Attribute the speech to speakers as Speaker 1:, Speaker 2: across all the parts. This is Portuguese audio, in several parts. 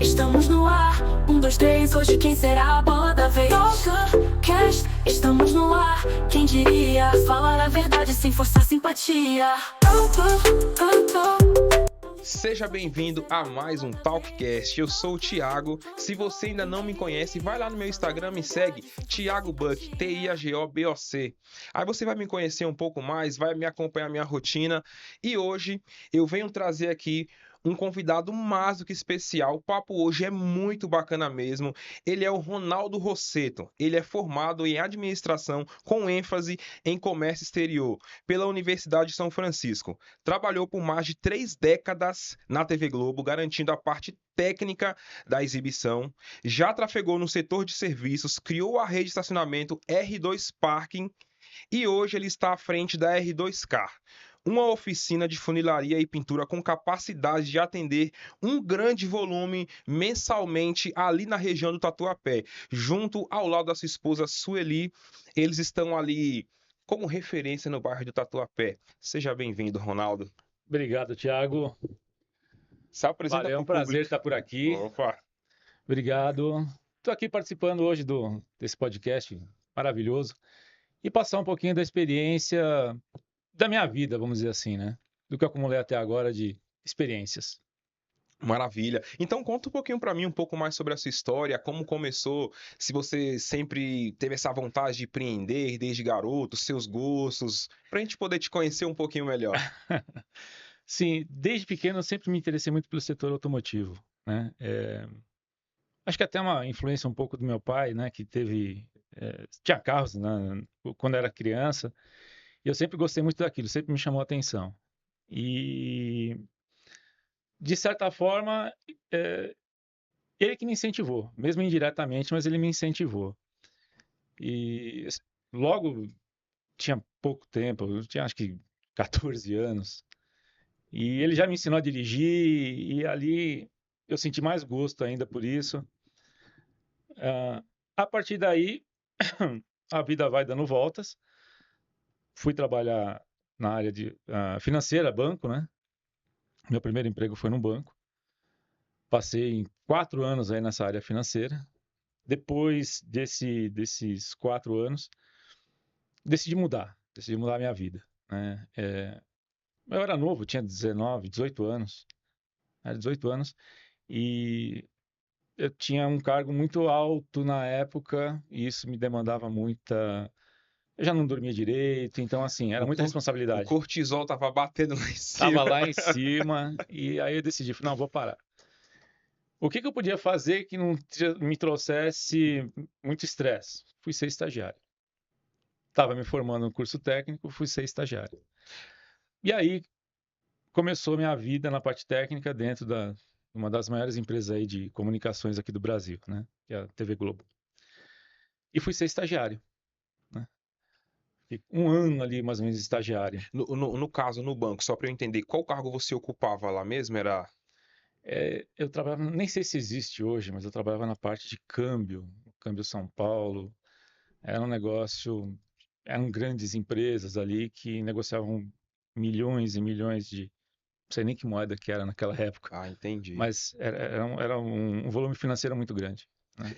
Speaker 1: estamos no ar. 1, 2, 3, hoje quem será a bola da vez? TalkCast, estamos no ar. Quem diria? Falar a verdade sem forçar simpatia.
Speaker 2: Seja bem-vindo a mais um TalkCast. Eu sou o Thiago. Se você ainda não me conhece, vai lá no meu Instagram, me segue, Thiago Buck, TIAGOBOC. Aí você vai me conhecer um pouco mais, vai me acompanhar minha rotina. E hoje eu venho trazer aqui um convidado mais do que especial. O papo hoje é muito bacana mesmo. Ele é o Ronaldo Rossetto. Ele é formado em administração com ênfase em comércio exterior pela Universidade de São Francisco. Trabalhou por mais de 3 décadas na TV Globo, garantindo a parte técnica da exibição. Já trafegou no setor de serviços, criou a rede de estacionamento R2 Parking e hoje ele está à frente da R2 Car, uma oficina de funilaria e pintura com capacidade de atender um grande volume mensalmente ali na região do Tatuapé. Junto ao lado da sua esposa Sueli, eles estão ali como referência no bairro do Tatuapé. Seja bem-vindo, Ronaldo.
Speaker 3: Obrigado, Thiago.
Speaker 2: Se apresenta
Speaker 3: Valeu, é um
Speaker 2: pro
Speaker 3: prazer
Speaker 2: público.
Speaker 3: estar por aqui.
Speaker 2: Opa.
Speaker 3: Obrigado. Estou aqui participando hoje desse podcast maravilhoso e passar um pouquinho da experiência da minha vida, vamos dizer assim, né? Do que eu acumulei até agora de experiências.
Speaker 2: Maravilha. Então conta um pouquinho para mim, um pouco mais sobre a sua história, como começou, se você sempre teve essa vontade de empreender desde garoto, seus gostos, para a gente poder te conhecer um pouquinho melhor.
Speaker 3: Sim, desde pequeno eu sempre me interessei muito pelo setor automotivo, né? Acho que até uma influência um pouco do meu pai, né? Que tinha carros, né, quando era criança, e eu sempre gostei muito daquilo, sempre me chamou a atenção. E, de certa forma, ele que me incentivou, mesmo indiretamente, mas ele me incentivou. E logo tinha pouco tempo, eu tinha acho que 14 anos, e ele já me ensinou a dirigir, e ali eu senti mais gosto ainda por isso. A partir daí, a vida vai dando voltas. Fui trabalhar na área de financeira, banco, né? Meu primeiro emprego foi num banco. Passei 4 anos aí nessa área financeira. Depois desses 4 anos, decidi mudar a minha vida, né? Eu era novo, tinha 19, 18 anos, era 18 anos, e eu tinha um cargo muito alto na época, e isso me demandava muita. Eu já não dormia direito, então, assim, era muita
Speaker 2: O
Speaker 3: responsabilidade.
Speaker 2: cortisol tava batendo lá em cima.
Speaker 3: Tava lá em cima, e aí eu decidi, não, vou parar. O que eu podia fazer que não me trouxesse muito estresse? Fui ser estagiário. Estava me formando no curso técnico, fui ser estagiário. E aí começou minha vida na parte técnica dentro de uma das maiores empresas aí de comunicações aqui do Brasil, né? Que é a TV Globo. E fui ser estagiário, né? Fiquei 1 ano ali, mais ou menos, estagiário.
Speaker 2: No caso, no banco, só para eu entender, qual cargo você ocupava lá mesmo? Era...
Speaker 3: Eu trabalhava, nem sei se existe hoje, mas eu trabalhava na parte de câmbio São Paulo. Era um negócio, eram grandes empresas ali que negociavam milhões e milhões de, não sei nem que moeda que era naquela época,
Speaker 2: Ah, entendi.
Speaker 3: mas era um volume financeiro muito grande, né?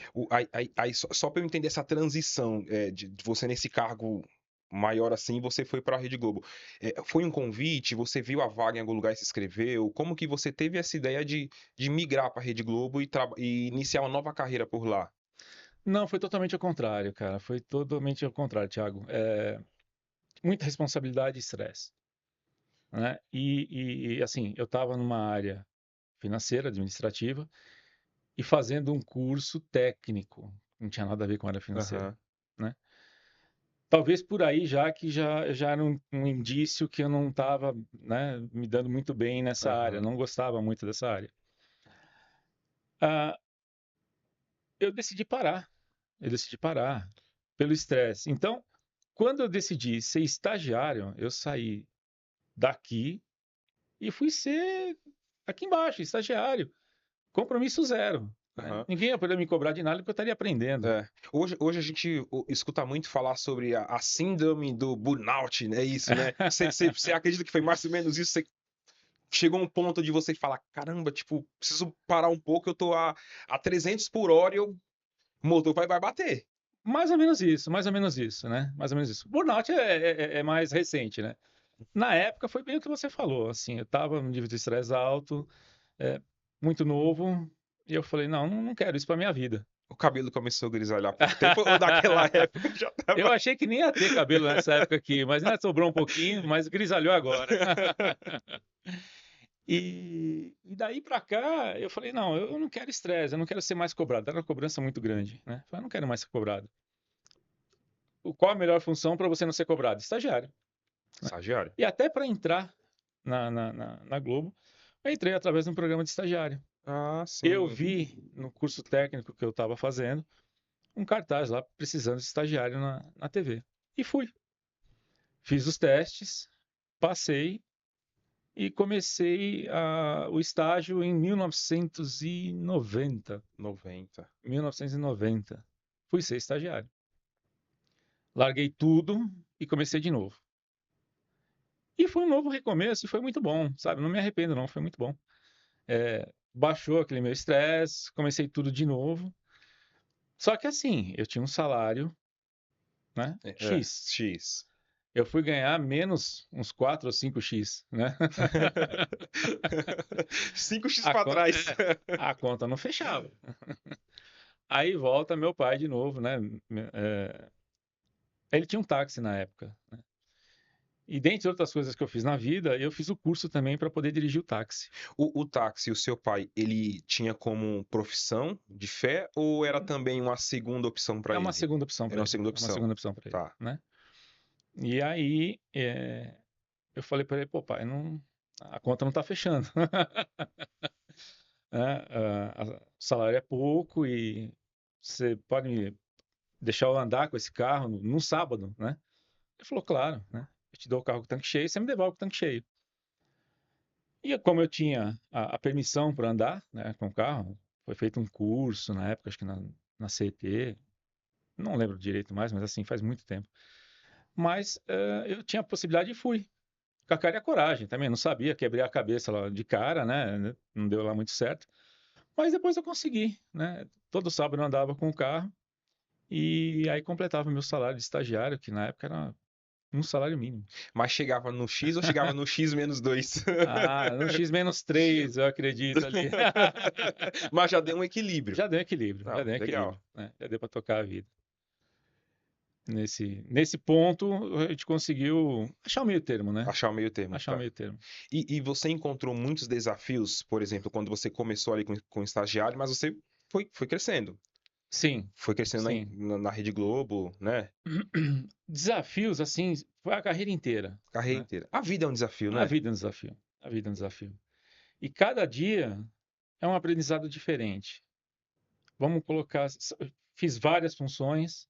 Speaker 2: Aí, só para eu entender essa transição de você nesse cargo maior assim, você foi para a Rede Globo. Foi um convite? Você viu a vaga em algum lugar e se inscreveu? Como que você teve essa ideia de migrar para a Rede Globo e iniciar uma nova carreira por lá?
Speaker 3: Não, foi totalmente ao contrário, cara. Foi totalmente ao contrário, Thiago. Muita responsabilidade e estresse, né? E assim, eu estava numa área financeira, administrativa, e fazendo um curso técnico. Não tinha nada a ver com a área financeira,
Speaker 2: Aham.
Speaker 3: né? Talvez por aí já era um indício que eu não estava, né, me dando muito bem nessa área,
Speaker 2: Aham.
Speaker 3: não gostava muito dessa área. Ah, eu decidi parar pelo estresse. Então, quando eu decidi ser estagiário, eu saí daqui e fui ser aqui embaixo, estagiário. Compromisso zero, né?
Speaker 2: Aham.
Speaker 3: Ninguém ia poder me cobrar de nada porque eu estaria aprendendo.
Speaker 2: Hoje a gente escuta muito falar sobre a síndrome do burnout, né? Isso, né? Você acredita que foi mais ou menos isso? Você chegou um ponto de você falar, caramba, tipo, preciso parar um pouco, eu tô a 300 por hora e o motor vai bater.
Speaker 3: Mais ou menos isso, né? Mais ou menos isso. Burnout é mais recente, né? Na época foi bem o que você falou, assim, eu tava num nível de estresse alto, muito novo, e eu falei, não quero isso pra minha vida.
Speaker 2: O cabelo começou a grisalhar por tempo ou naquela época já
Speaker 3: Eu
Speaker 2: tava...
Speaker 3: achei que nem ia ter cabelo nessa época aqui, mas ainda sobrou um pouquinho, mas grisalhou agora. E daí pra cá, eu falei, não, eu não quero estresse, eu não quero ser mais cobrado. Era uma cobrança muito grande, né? Eu falei, eu não quero mais ser cobrado. Qual a melhor função para você não ser cobrado? Estagiário.
Speaker 2: Estagiário.
Speaker 3: E até para entrar na Globo, eu entrei através de um programa de estagiário.
Speaker 2: Ah, sim.
Speaker 3: Eu vi no curso técnico que eu estava fazendo um cartaz lá precisando de estagiário na TV. E fui. Fiz os testes, passei e comecei o estágio em 1990.
Speaker 2: 90.
Speaker 3: 1990. Fui ser estagiário. Larguei tudo e comecei de novo. E foi um novo recomeço e foi muito bom, sabe? Não me arrependo, não, foi muito bom. Baixou aquele meu estresse, comecei tudo de novo. Só que assim, eu tinha um salário, né? X.
Speaker 2: X.
Speaker 3: Eu fui ganhar menos uns 4 ou 5x, né?
Speaker 2: 5x
Speaker 3: A
Speaker 2: pra
Speaker 3: conta-
Speaker 2: trás.
Speaker 3: A conta não fechava. Aí volta meu pai de novo, né? Ele tinha um táxi na época, né? E dentre outras coisas que eu fiz na vida, eu fiz o curso também para poder dirigir o táxi.
Speaker 2: O táxi, o seu pai, ele tinha como profissão de fé ou era também uma segunda opção para
Speaker 3: É
Speaker 2: ele?
Speaker 3: uma segunda opção para
Speaker 2: Era uma
Speaker 3: ele.
Speaker 2: segunda
Speaker 3: É uma
Speaker 2: opção.
Speaker 3: segunda opção para ele,
Speaker 2: Tá.
Speaker 3: né? E aí, eu falei para ele, pô, pai, a conta não tá fechando. Né? O salário é pouco e você pode me deixar eu andar com esse carro num sábado, né? Ele falou, claro, né? Eu te dou o carro com o tanque cheio, você me devolve com o tanque cheio. E como eu tinha a permissão para andar, né, com o carro, foi feito um curso na época, acho que na CET, não lembro direito mais, mas assim, faz muito tempo. Mas eu tinha a possibilidade e fui. Com a cara e a coragem também, não sabia, quebrei a cabeça lá de cara, né? Não deu lá muito certo. Mas depois eu consegui, né? Todo sábado eu andava com o carro e aí completava meu salário de estagiário, que na época era um salário mínimo.
Speaker 2: Mas chegava no X ou chegava no X menos 2?
Speaker 3: No X menos 3, eu acredito ali.
Speaker 2: Mas já deu um equilíbrio.
Speaker 3: Já deu equilíbrio,
Speaker 2: Não,
Speaker 3: já deu
Speaker 2: legal.
Speaker 3: equilíbrio, né? Já deu para tocar a vida. Nesse ponto, a gente conseguiu achar o meio termo, né?
Speaker 2: Achar o meio termo.
Speaker 3: Achar o meio termo.
Speaker 2: E você encontrou muitos desafios, por exemplo, quando você começou ali com estagiário, mas você foi crescendo.
Speaker 3: Sim.
Speaker 2: Foi crescendo
Speaker 3: Sim.
Speaker 2: na Rede Globo, né?
Speaker 3: Desafios, assim, foi a carreira inteira.
Speaker 2: Carreira
Speaker 3: né?
Speaker 2: inteira. A vida é um desafio, né?
Speaker 3: A vida é um desafio. A vida é um desafio. E cada dia é um aprendizado diferente. Vamos colocar... Fiz várias funções,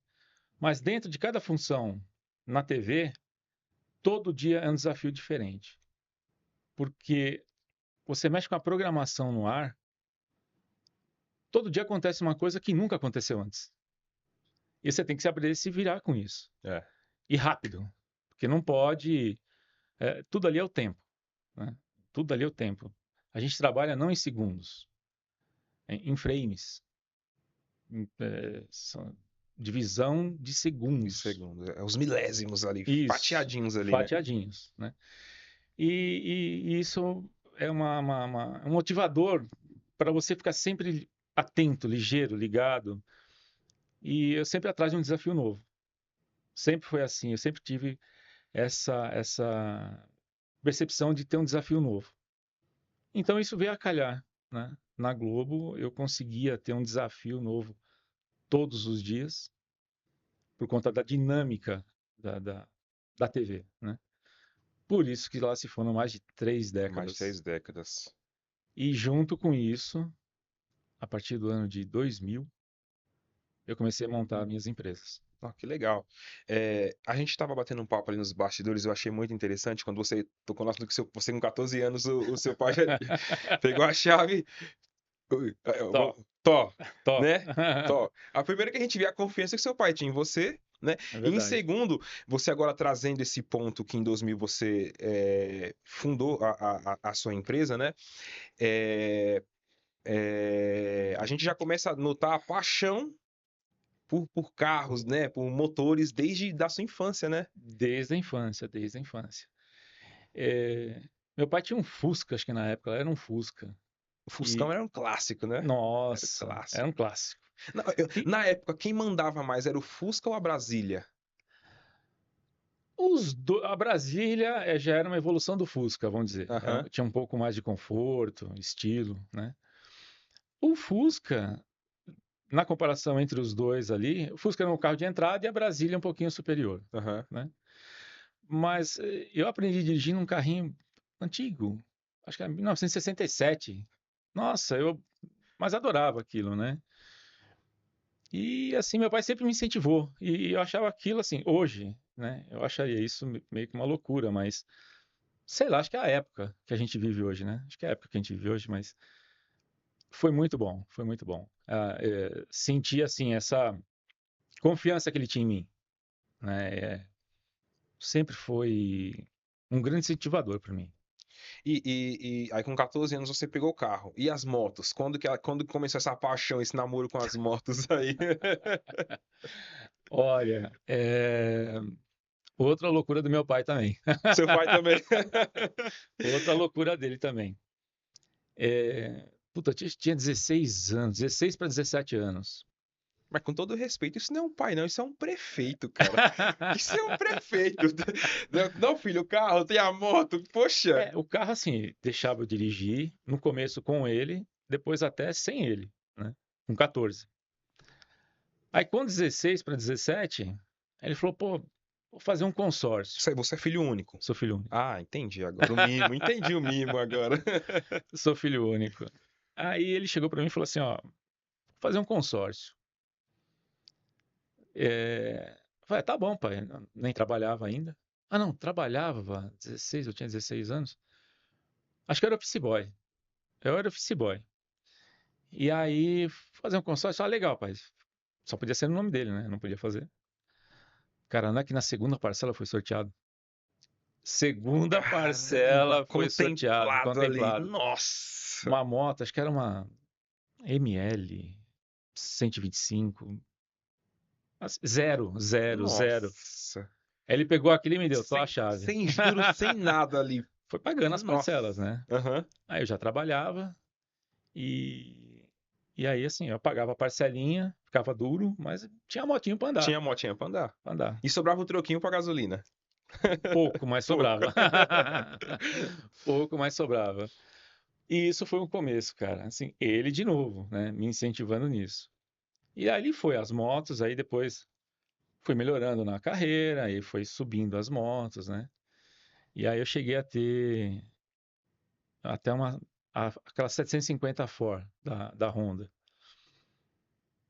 Speaker 3: mas dentro de cada função na TV, todo dia é um desafio diferente. Porque você mexe com a programação no ar, todo dia acontece uma coisa que nunca aconteceu antes. E você tem que saber se virar com isso. E rápido. Porque não pode... tudo ali é o tempo. Né? Tudo ali é o tempo. A gente trabalha não em segundos, em frames. Divisão de segundos.
Speaker 2: Os milésimos ali,
Speaker 3: Isso,
Speaker 2: fatiadinhos ali,
Speaker 3: fatiadinhos, né? E isso é um motivador para você ficar sempre atento, ligeiro, ligado. E eu sempre atrás de um desafio novo. Sempre foi assim, eu sempre tive essa percepção de ter um desafio novo. Então isso veio a calhar, né? Na Globo eu conseguia ter um desafio novo todos os dias por conta da dinâmica da TV, né? Por isso que lá se foram mais de 3 décadas.
Speaker 2: Mais de 3 décadas.
Speaker 3: E junto com isso, a partir do ano de 2000, eu comecei a montar minhas empresas.
Speaker 2: Que legal. A gente estava batendo um papo ali nos bastidores, eu achei muito interessante quando você tocou no assunto que você com 14 anos, o seu pai já pegou a chave. Tó. Né? Tó. A primeira que a gente vê a confiança que seu pai tinha em você, né?
Speaker 3: É
Speaker 2: E em
Speaker 3: verdade.
Speaker 2: segundo, você agora trazendo esse ponto que em 2000 você fundou a sua empresa, né? É, a gente já começa a notar a paixão por carros, né? Por motores desde da sua infância, né?
Speaker 3: Desde a infância, desde a infância. É, meu pai tinha um Fusca, acho que na época era um Fusca.
Speaker 2: O Fuscão
Speaker 3: E,
Speaker 2: era um clássico, né? Era um
Speaker 3: nossa, era
Speaker 2: clássico.
Speaker 3: um clássico. E
Speaker 2: Na época, quem mandava mais era o Fusca ou a Brasília?
Speaker 3: a Brasília já era uma evolução do Fusca, vamos dizer.
Speaker 2: Aham,
Speaker 3: Tinha um pouco mais de conforto, estilo, né? O Fusca, na comparação entre os dois ali, o Fusca era um carro de entrada e a Brasília um pouquinho superior,
Speaker 2: aham.
Speaker 3: né? Mas eu aprendi a dirigir num carrinho antigo, acho que era 1967. Nossa, mas adorava aquilo, né? E assim, meu pai sempre me incentivou. E eu achava aquilo assim, hoje, né? Eu acharia isso meio que uma loucura, mas sei lá, acho que é a época que a gente vive hoje, né? Acho que é a época que a gente vive hoje, mas foi muito bom, foi muito bom. Senti assim essa confiança que ele tinha em mim, né? Sempre foi um grande incentivador para mim.
Speaker 2: E aí, com 14 anos, você pegou o carro. E as motos? Quando começou essa paixão, esse namoro com as motos aí?
Speaker 3: Olha, outra loucura do meu pai também.
Speaker 2: Seu pai também.
Speaker 3: Outra loucura dele também. Puta, eu tinha 16 anos, 16 para 17 anos.
Speaker 2: Mas com todo respeito, isso não é um pai, não. Isso é um prefeito, cara. Isso é um prefeito. Não, filho, o carro, tem a moto. Poxa.
Speaker 3: O carro, assim, deixava eu dirigir, no começo com ele, depois até sem ele, né? Com 14. Aí, com 16 para 17, ele falou, pô, vou fazer um consórcio.
Speaker 2: Você é filho único.
Speaker 3: Sou filho único.
Speaker 2: Ah, entendi agora. O mimo. Entendi o mimo agora.
Speaker 3: Sou filho único. Aí ele chegou para mim e falou assim, ó, vou fazer um consórcio. Eu falei, tá bom, pai. Eu nem trabalhava ainda. Ah, não, trabalhava, 16, eu tinha 16 anos. Acho que eu era office boy. Eu era office boy. E aí, fazer um consórcio, legal, pai. Só podia ser no nome dele, né? Não podia fazer. Cara, não é que na segunda parcela foi sorteado. Segunda
Speaker 2: Caramba,
Speaker 3: parcela foi sorteado,
Speaker 2: contemplado ali.
Speaker 3: contemplado.
Speaker 2: Nossa.
Speaker 3: Uma moto, acho que era uma ML 125. Zero, zero, zero.
Speaker 2: Nossa.
Speaker 3: Aí ele pegou aquilo e me deu só a
Speaker 2: Sem,
Speaker 3: chave.
Speaker 2: sem juros, sem nada ali.
Speaker 3: Foi pagando as
Speaker 2: Nossa.
Speaker 3: parcelas, né?
Speaker 2: Aham.
Speaker 3: Aí eu já trabalhava e aí assim, eu pagava a parcelinha, ficava duro, mas tinha motinho pra andar,
Speaker 2: Tinha motinha pra andar.
Speaker 3: pra andar.
Speaker 2: E sobrava o troquinho pra gasolina.
Speaker 3: Pouco, mas
Speaker 2: Pouco.
Speaker 3: sobrava. Pouco, mas sobrava. E isso foi um começo, cara. Assim, ele de novo, né, me incentivando nisso. E ali foi as motos, aí depois fui melhorando na carreira, aí foi subindo as motos, né? E aí eu cheguei a ter até aquela 750 Ford da Honda.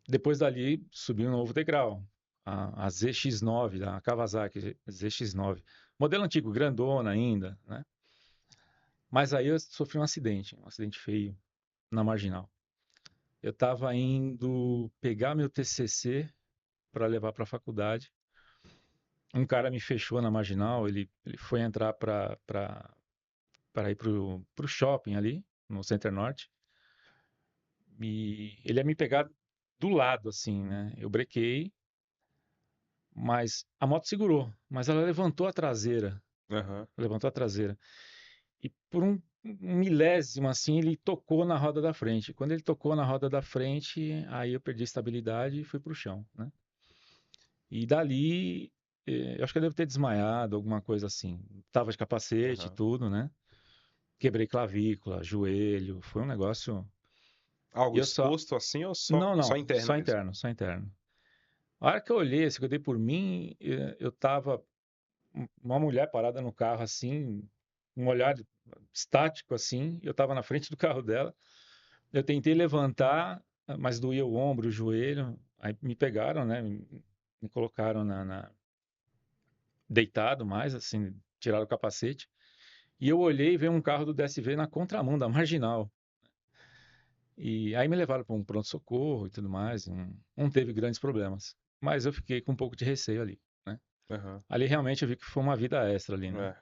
Speaker 3: Depois dali subi um novo degrau, a ZX9 da Kawasaki ZX9, modelo antigo, grandona ainda, né? Mas aí eu sofri um acidente feio na Marginal. Eu estava indo pegar meu TCC para levar para a faculdade. Um cara me fechou na Marginal, ele foi entrar para ir pro shopping ali, no Center Norte. E ele ia me pegar do lado, assim, né? Eu brequei, mas a moto segurou, mas ela levantou a traseira,
Speaker 2: Aham.
Speaker 3: levantou a traseira. E por um milésimo, assim, ele tocou na roda da frente. Quando ele tocou na roda da frente, aí eu perdi a estabilidade e fui pro chão, né? E dali, eu acho que eu devo ter desmaiado, alguma coisa assim. Tava de capacete e
Speaker 2: Aham.
Speaker 3: tudo, né? Quebrei clavícula, joelho, foi um negócio. E
Speaker 2: Algo
Speaker 3: eu só.
Speaker 2: exposto assim ou
Speaker 3: Não,
Speaker 2: só
Speaker 3: não,
Speaker 2: interno
Speaker 3: só
Speaker 2: mesmo?
Speaker 3: interno, só interno. A hora que eu olhei, assim, que eu dei por mim, eu tava uma mulher parada no carro, assim, um olhar estático, assim, eu tava na frente do carro dela. Eu tentei levantar, mas doía o ombro, o joelho. Aí me pegaram, né? Me colocaram deitado mais, assim, tiraram o capacete. E eu olhei e veio um carro do DSV na contramão da Marginal. E aí me levaram para um pronto-socorro e tudo mais. Não teve grandes problemas. mas eu fiquei com um pouco de receio ali, né?
Speaker 2: Aham.
Speaker 3: Ali realmente eu vi que foi uma vida extra ali, né?
Speaker 2: É.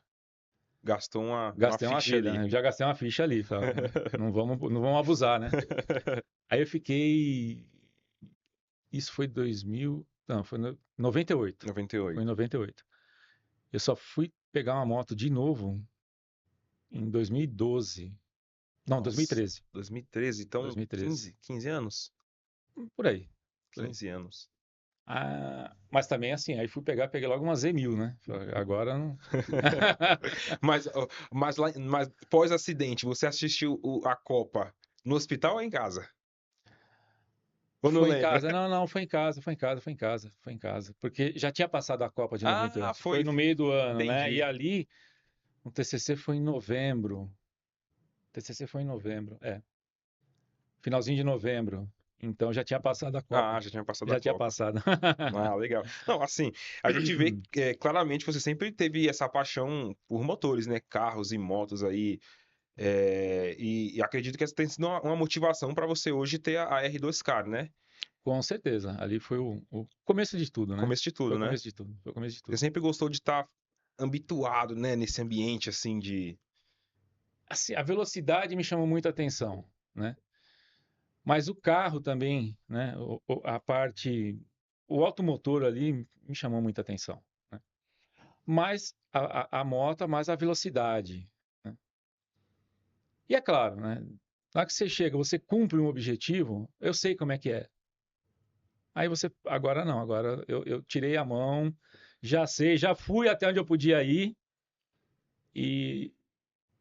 Speaker 2: Gastou uma
Speaker 3: Gastei uma
Speaker 2: ficha
Speaker 3: vida,
Speaker 2: ali.
Speaker 3: né? Eu já gastei uma ficha ali, falei, não vamos abusar, né? Aí eu fiquei. Isso foi 2000. Não, foi 98. Foi
Speaker 2: 98.
Speaker 3: em 98. Eu só fui pegar uma moto de novo em 2012. Não,
Speaker 2: Nossa,
Speaker 3: 2013.
Speaker 2: 2013, então
Speaker 3: 2013.
Speaker 2: 15 anos?
Speaker 3: Por aí. Por aí.
Speaker 2: 15 anos.
Speaker 3: Mas também assim, aí peguei logo uma Z1000, né? Falei, agora não.
Speaker 2: Mas pós-acidente, você assistiu a Copa no hospital ou em casa? Ou não
Speaker 3: Foi em
Speaker 2: lembra?
Speaker 3: casa? Não, foi em casa, foi em casa, foi em casa, foi em casa. Porque já tinha passado a Copa de
Speaker 2: Ah,
Speaker 3: 98. Foi no meio do ano, né? E
Speaker 2: entendi.
Speaker 3: ali, o TCC foi em novembro. O TCC foi em novembro, finalzinho de novembro. Então já tinha passado a Copa.
Speaker 2: Ah, já tinha passado a
Speaker 3: Já tinha
Speaker 2: Copa.
Speaker 3: passado.
Speaker 2: Ah, legal. Não, assim, a gente vê claramente você sempre teve essa paixão por motores, né? Carros e motos aí. E acredito que essa tem sido uma motivação para você hoje ter a R2 Car, né?
Speaker 3: Com certeza. Ali foi o começo de tudo, né?
Speaker 2: Começo de
Speaker 3: Foi
Speaker 2: tudo,
Speaker 3: o
Speaker 2: né?
Speaker 3: começo de tudo. Foi o começo de
Speaker 2: Você
Speaker 3: tudo.
Speaker 2: sempre gostou de estar habituado, né? Nesse ambiente, assim, de...
Speaker 3: Assim, a velocidade me chamou muita atenção, né? Mas o carro também, né? A parte, o automotor ali me chamou muita atenção, né? Mais a moto, mais a velocidade, né? E é claro, né? Na hora que você chega, você cumpre um objetivo, eu sei como é que é. Aí você, agora não, agora eu tirei a mão, já sei, já fui até onde eu podia ir e,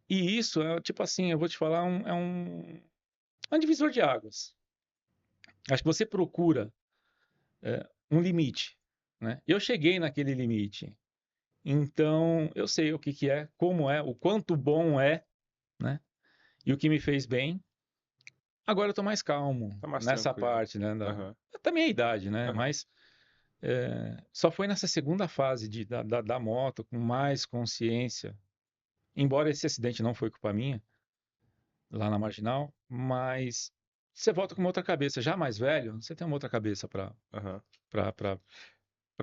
Speaker 3: e isso é tipo assim, eu vou te falar, é um divisor de águas. Acho que você procura um limite, né? Eu cheguei naquele limite, então eu sei o que que é, como é, o quanto bom é, né? E o que me fez bem. Agora eu tô mais calmo
Speaker 2: Tá mais
Speaker 3: nessa
Speaker 2: tranquilo.
Speaker 3: parte, né?
Speaker 2: Aham,
Speaker 3: Também a idade, né?
Speaker 2: aham.
Speaker 3: Mas só foi nessa segunda fase da moto, com mais consciência. Embora esse acidente não foi culpa minha, lá na Marginal, mas você volta com uma outra cabeça. Já mais velho, você tem uma outra cabeça para
Speaker 2: Aham.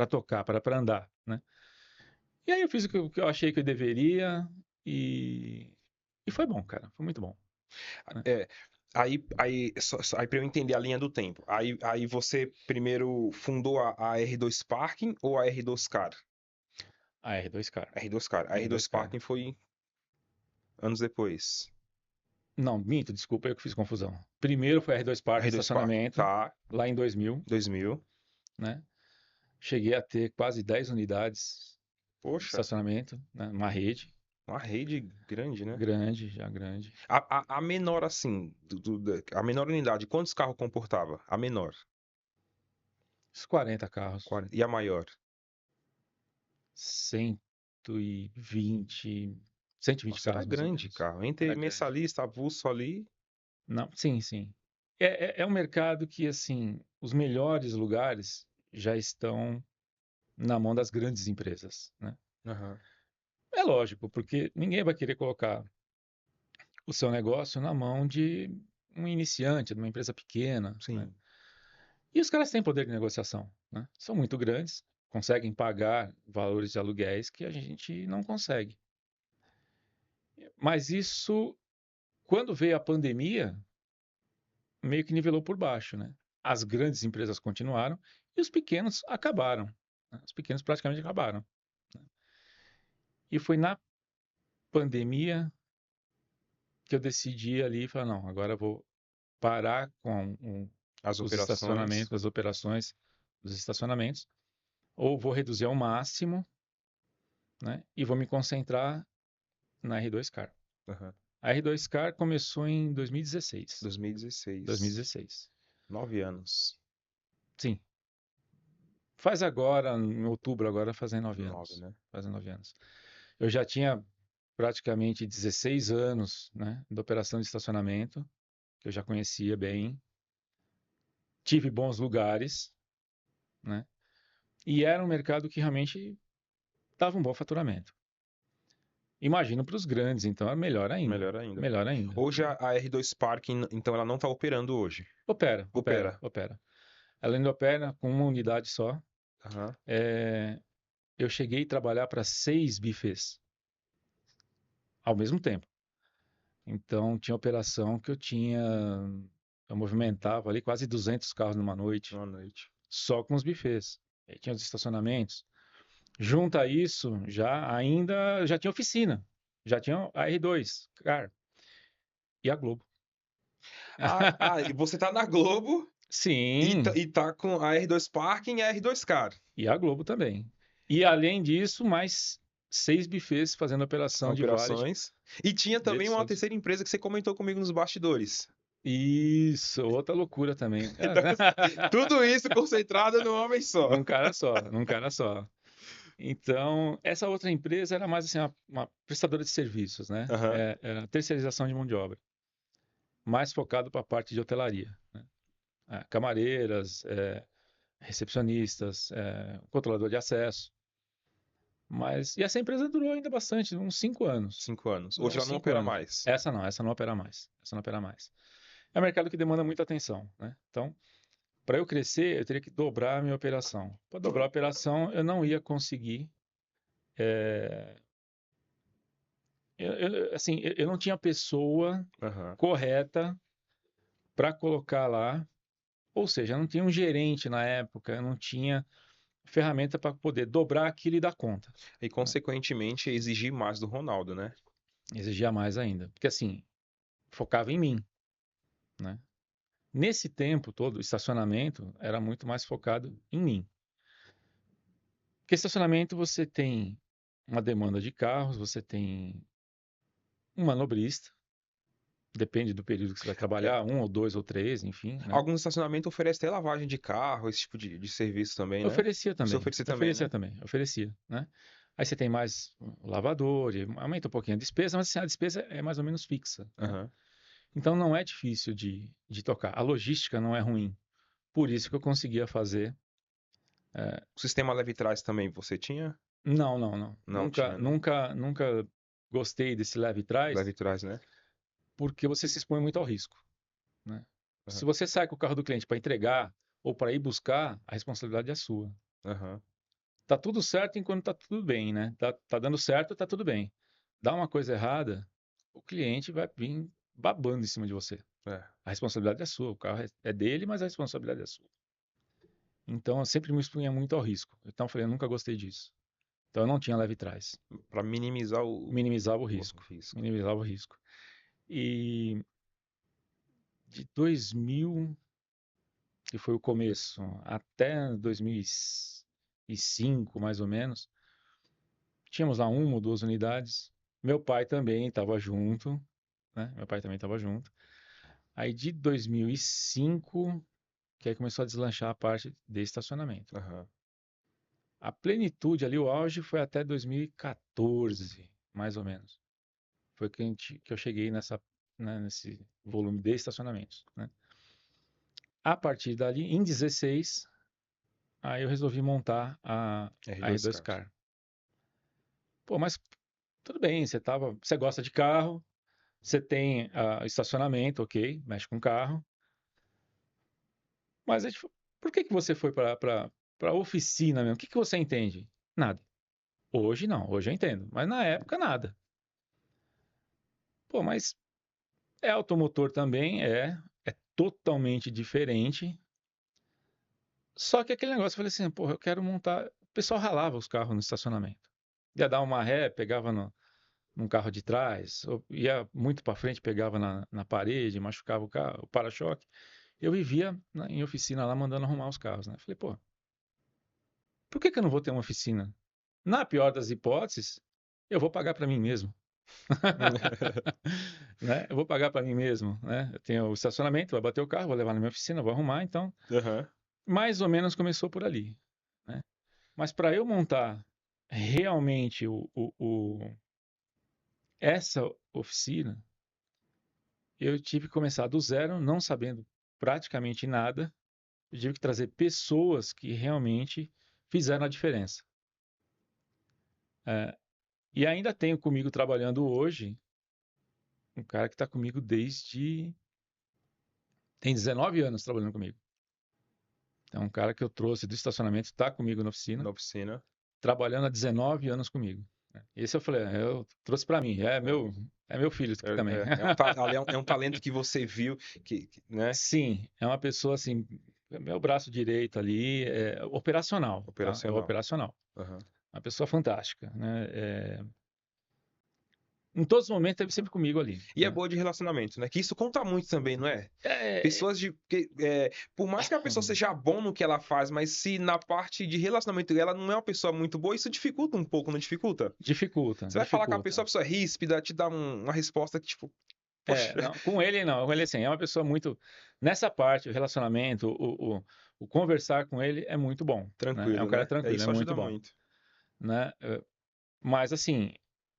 Speaker 3: tocar, para andar, né? E aí eu fiz o que eu achei que eu deveria e, e foi bom, cara. Foi muito bom, né?
Speaker 2: É, aí para eu entender a linha do tempo, aí você primeiro fundou a R2 Parking ou a R2 Car?
Speaker 3: A R2 Car.
Speaker 2: R2 Car. A
Speaker 3: R2
Speaker 2: R2
Speaker 3: Car.
Speaker 2: Parking foi anos depois.
Speaker 3: Não, minto, desculpa, eu que fiz confusão. Primeiro foi a R2 Park
Speaker 2: R2 Parking,
Speaker 3: estacionamento,
Speaker 2: tá,
Speaker 3: lá em 2000,
Speaker 2: 2000.
Speaker 3: né? Cheguei a ter quase 10 unidades de
Speaker 2: Poxa,
Speaker 3: estacionamento, né? Uma rede
Speaker 2: uma rede grande, né?
Speaker 3: grande, já grande.
Speaker 2: A menor, assim, a menor unidade, quantos carros comportava? A menor.
Speaker 3: Uns 40 carros,
Speaker 2: 40. E a maior?
Speaker 3: 120, 120
Speaker 2: Nossa, era
Speaker 3: carros mais ou
Speaker 2: grande,
Speaker 3: menos.
Speaker 2: carro. Entre
Speaker 3: Era grande.
Speaker 2: mensalista, avulso ali.
Speaker 3: Não, sim, sim. É um mercado que, assim, os melhores lugares já estão na mão das grandes empresas, né?
Speaker 2: Aham.
Speaker 3: É lógico, porque ninguém vai querer colocar o seu negócio na mão de um iniciante, de uma empresa pequena, né?
Speaker 2: Sim.
Speaker 3: E os caras têm poder de negociação, né? São muito grandes, conseguem pagar valores de aluguéis que a gente não consegue. Mas isso, quando veio a pandemia, meio que nivelou por baixo, né? As grandes empresas continuaram e os pequenos acabaram, né? Os pequenos praticamente acabaram, né? E foi na pandemia que eu decidi ali, falar, não, agora eu vou parar com
Speaker 2: As
Speaker 3: os
Speaker 2: operações.
Speaker 3: estacionamentos, as operações dos estacionamentos, ou vou reduzir ao máximo, né? E vou me concentrar na R2 Car.
Speaker 2: Aham.
Speaker 3: A R2 Car começou em 2016.
Speaker 2: 2016.
Speaker 3: 2016.
Speaker 2: 9 anos.
Speaker 3: Sim. Faz agora, em outubro, agora fazem 9
Speaker 2: 9,
Speaker 3: anos.
Speaker 2: né?
Speaker 3: Fazem 9 anos. Eu já tinha praticamente 16 anos, né, de operação de estacionamento, que eu já conhecia bem. Tive bons lugares, né? E era um mercado que realmente dava um bom faturamento. Imagino para os grandes, então é melhor ainda.
Speaker 2: Melhor ainda.
Speaker 3: Melhor ainda.
Speaker 2: Hoje a R2 Parking, então ela não está operando hoje.
Speaker 3: Opera, opera,
Speaker 2: Opera.
Speaker 3: opera. Ela ainda opera com uma unidade só,
Speaker 2: Aham.
Speaker 3: Eu cheguei a trabalhar para 6 bufês ao mesmo tempo. Então, tinha operação que eu movimentava ali quase 200 carros numa noite,
Speaker 2: Boa noite.
Speaker 3: só com os bufês. Aí tinha os estacionamentos. Junto a isso, já tinha oficina, já tinha a R2, cara, e a Globo.
Speaker 2: E você tá na Globo
Speaker 3: Sim,
Speaker 2: e tá com a R2 Parking e a R2 Car.
Speaker 3: e a Globo também. E além disso, mais 6 bufês fazendo operação de valet
Speaker 2: Operações. E tinha
Speaker 3: desde
Speaker 2: também uma
Speaker 3: Santos.
Speaker 2: terceira empresa que você comentou comigo nos bastidores.
Speaker 3: Isso, outra loucura também.
Speaker 2: Então, tudo isso concentrado num homem só.
Speaker 3: Num cara só, num cara só. Então, essa outra empresa era mais assim, uma prestadora de serviços, né?
Speaker 2: Aham.
Speaker 3: Era terceirização de mão de obra, mais focado para a parte de hotelaria, né? Camareiras, recepcionistas, controlador de acesso. E essa empresa durou ainda bastante, uns 5 anos.
Speaker 2: 5 anos.
Speaker 3: Durou
Speaker 2: Hoje
Speaker 3: uns
Speaker 2: ela não
Speaker 3: 5
Speaker 2: opera
Speaker 3: anos.
Speaker 2: mais.
Speaker 3: Essa não opera mais. Essa não opera mais. É um mercado que demanda muita atenção, né? Então, para eu crescer, eu teria que dobrar a minha operação. Para dobrar a operação, eu não ia conseguir. Assim, eu não tinha pessoa
Speaker 2: Aham.
Speaker 3: correta para colocar lá. Ou seja, eu não tinha um gerente na época, eu não tinha ferramenta para poder dobrar aquilo e dar conta.
Speaker 2: E, consequentemente, exigir mais do Ronaldo, né?
Speaker 3: Exigia mais ainda. Porque, assim, focava em mim, né? Nesse tempo todo, o estacionamento era muito mais focado em mim. Porque estacionamento você tem uma demanda de carros, você tem um manobrista, depende do período que você vai
Speaker 2: É,
Speaker 3: trabalhar, 1 ou 2 ou 3, enfim, né?
Speaker 2: alguns estacionamentos oferecem até lavagem de carro, esse tipo de serviço também, né?
Speaker 3: Oferecia
Speaker 2: Você
Speaker 3: também,
Speaker 2: oferecer também, né?
Speaker 3: oferecia, né? Aí você tem mais um lavador, e aumenta um pouquinho a despesa, mas assim, a despesa é mais ou menos fixa, né?
Speaker 2: Aham.
Speaker 3: Então não é difícil de tocar. A logística não é ruim. Por isso que eu conseguia fazer.
Speaker 2: O sistema leve trás também você tinha?
Speaker 3: Não, não, não.
Speaker 2: Não
Speaker 3: Nunca,
Speaker 2: tinha, né?
Speaker 3: nunca, nunca gostei desse leve trás,
Speaker 2: Leve trás, né?
Speaker 3: porque você se expõe muito ao risco, né? Se
Speaker 2: Aham.
Speaker 3: você sai com o carro do cliente para entregar ou para ir buscar, a responsabilidade é sua.
Speaker 2: Aham.
Speaker 3: Tá tudo certo enquanto tá tudo bem, né? Tá dando certo, tá tudo bem. Dá uma coisa errada, o cliente vai vir babando em cima de você.
Speaker 2: É.
Speaker 3: A responsabilidade é sua, o carro é dele, mas a responsabilidade é sua. Então eu sempre me expunha muito ao risco. Então eu falei, eu nunca gostei disso. Então eu não tinha leve trás.
Speaker 2: Para minimizar o
Speaker 3: Minimizava o
Speaker 2: o
Speaker 3: risco.
Speaker 2: risco.
Speaker 3: Minimizava o risco. E de 2000, que foi o começo, até 2005, mais ou menos, tínhamos lá 1 ou 2 unidades. Meu pai também estava junto, né? Meu pai também estava junto. Aí de 2005, que aí começou a deslanchar a parte de estacionamento.
Speaker 2: Aham.
Speaker 3: A plenitude ali, o auge foi até 2014, mais ou menos. Foi que eu cheguei nesse volume de estacionamentos, né? A partir dali, em 16, aí eu resolvi montar a
Speaker 2: R2
Speaker 3: R2
Speaker 2: Cars.
Speaker 3: Car. Pô, mas tudo bem, você gosta de carro, você tem estacionamento, ok, mexe com carro, mas por que você foi para a oficina mesmo? O que você entende? Nada. Hoje não, hoje eu entendo, mas na época nada. Pô, mas é automotor também, é totalmente diferente. Só que aquele negócio, eu falei assim, porra, eu quero montar. O pessoal ralava os carros no estacionamento. Ia dar uma ré, pegava num carro de trás, ou ia muito para frente, pegava na parede, machucava o carro, o para-choque. Eu vivia em oficina lá mandando arrumar os carros, né? Falei, pô, por que eu não vou ter uma oficina? Na pior das hipóteses, eu vou pagar para mim mesmo. Né? Eu vou pagar para mim mesmo, né? Eu tenho o estacionamento, vou bater o carro, vou levar na minha oficina, vou arrumar, então
Speaker 2: Aham.
Speaker 3: mais ou menos começou por ali, né? Mas para eu montar realmente essa oficina, eu tive que começar do zero, não sabendo praticamente nada. Eu tive que trazer pessoas que realmente fizeram a diferença. E ainda tenho comigo trabalhando hoje um cara que está comigo tem 19 anos trabalhando comigo. É um cara que eu trouxe do estacionamento, está comigo na oficina,
Speaker 2: Na oficina.
Speaker 3: trabalhando há 19 anos comigo. Esse eu falei, eu trouxe para mim, é meu filho aqui também.
Speaker 2: Ali é um talento que você viu, né?
Speaker 3: Sim, é uma pessoa assim, meu braço direito ali, é operacional, tá? É
Speaker 2: Operacional.
Speaker 3: operacional.
Speaker 2: Aham.
Speaker 3: Uma pessoa fantástica, né? Em todos os momentos esteve sempre comigo ali.
Speaker 2: E é
Speaker 3: né?
Speaker 2: boa de relacionamento, né? Que isso conta muito também, não é?
Speaker 3: É,
Speaker 2: Pessoas por mais que a pessoa seja bom no que ela faz, mas se na parte de relacionamento ela não é uma pessoa muito boa, isso dificulta um pouco, não dificulta?
Speaker 3: dificulta,
Speaker 2: Você vai falar com a
Speaker 3: dificulta.
Speaker 2: pessoa é ríspida, te dá uma resposta que, tipo, poxa.
Speaker 3: Não, com ele não, com ele assim, é uma pessoa muito. Nessa parte, o relacionamento, o conversar com ele é muito bom. Né? É
Speaker 2: Tranquilo,
Speaker 3: um cara
Speaker 2: né?
Speaker 3: tranquilo, é
Speaker 2: Isso
Speaker 3: muito
Speaker 2: ajuda
Speaker 3: bom.
Speaker 2: muito.
Speaker 3: Né? Mas assim,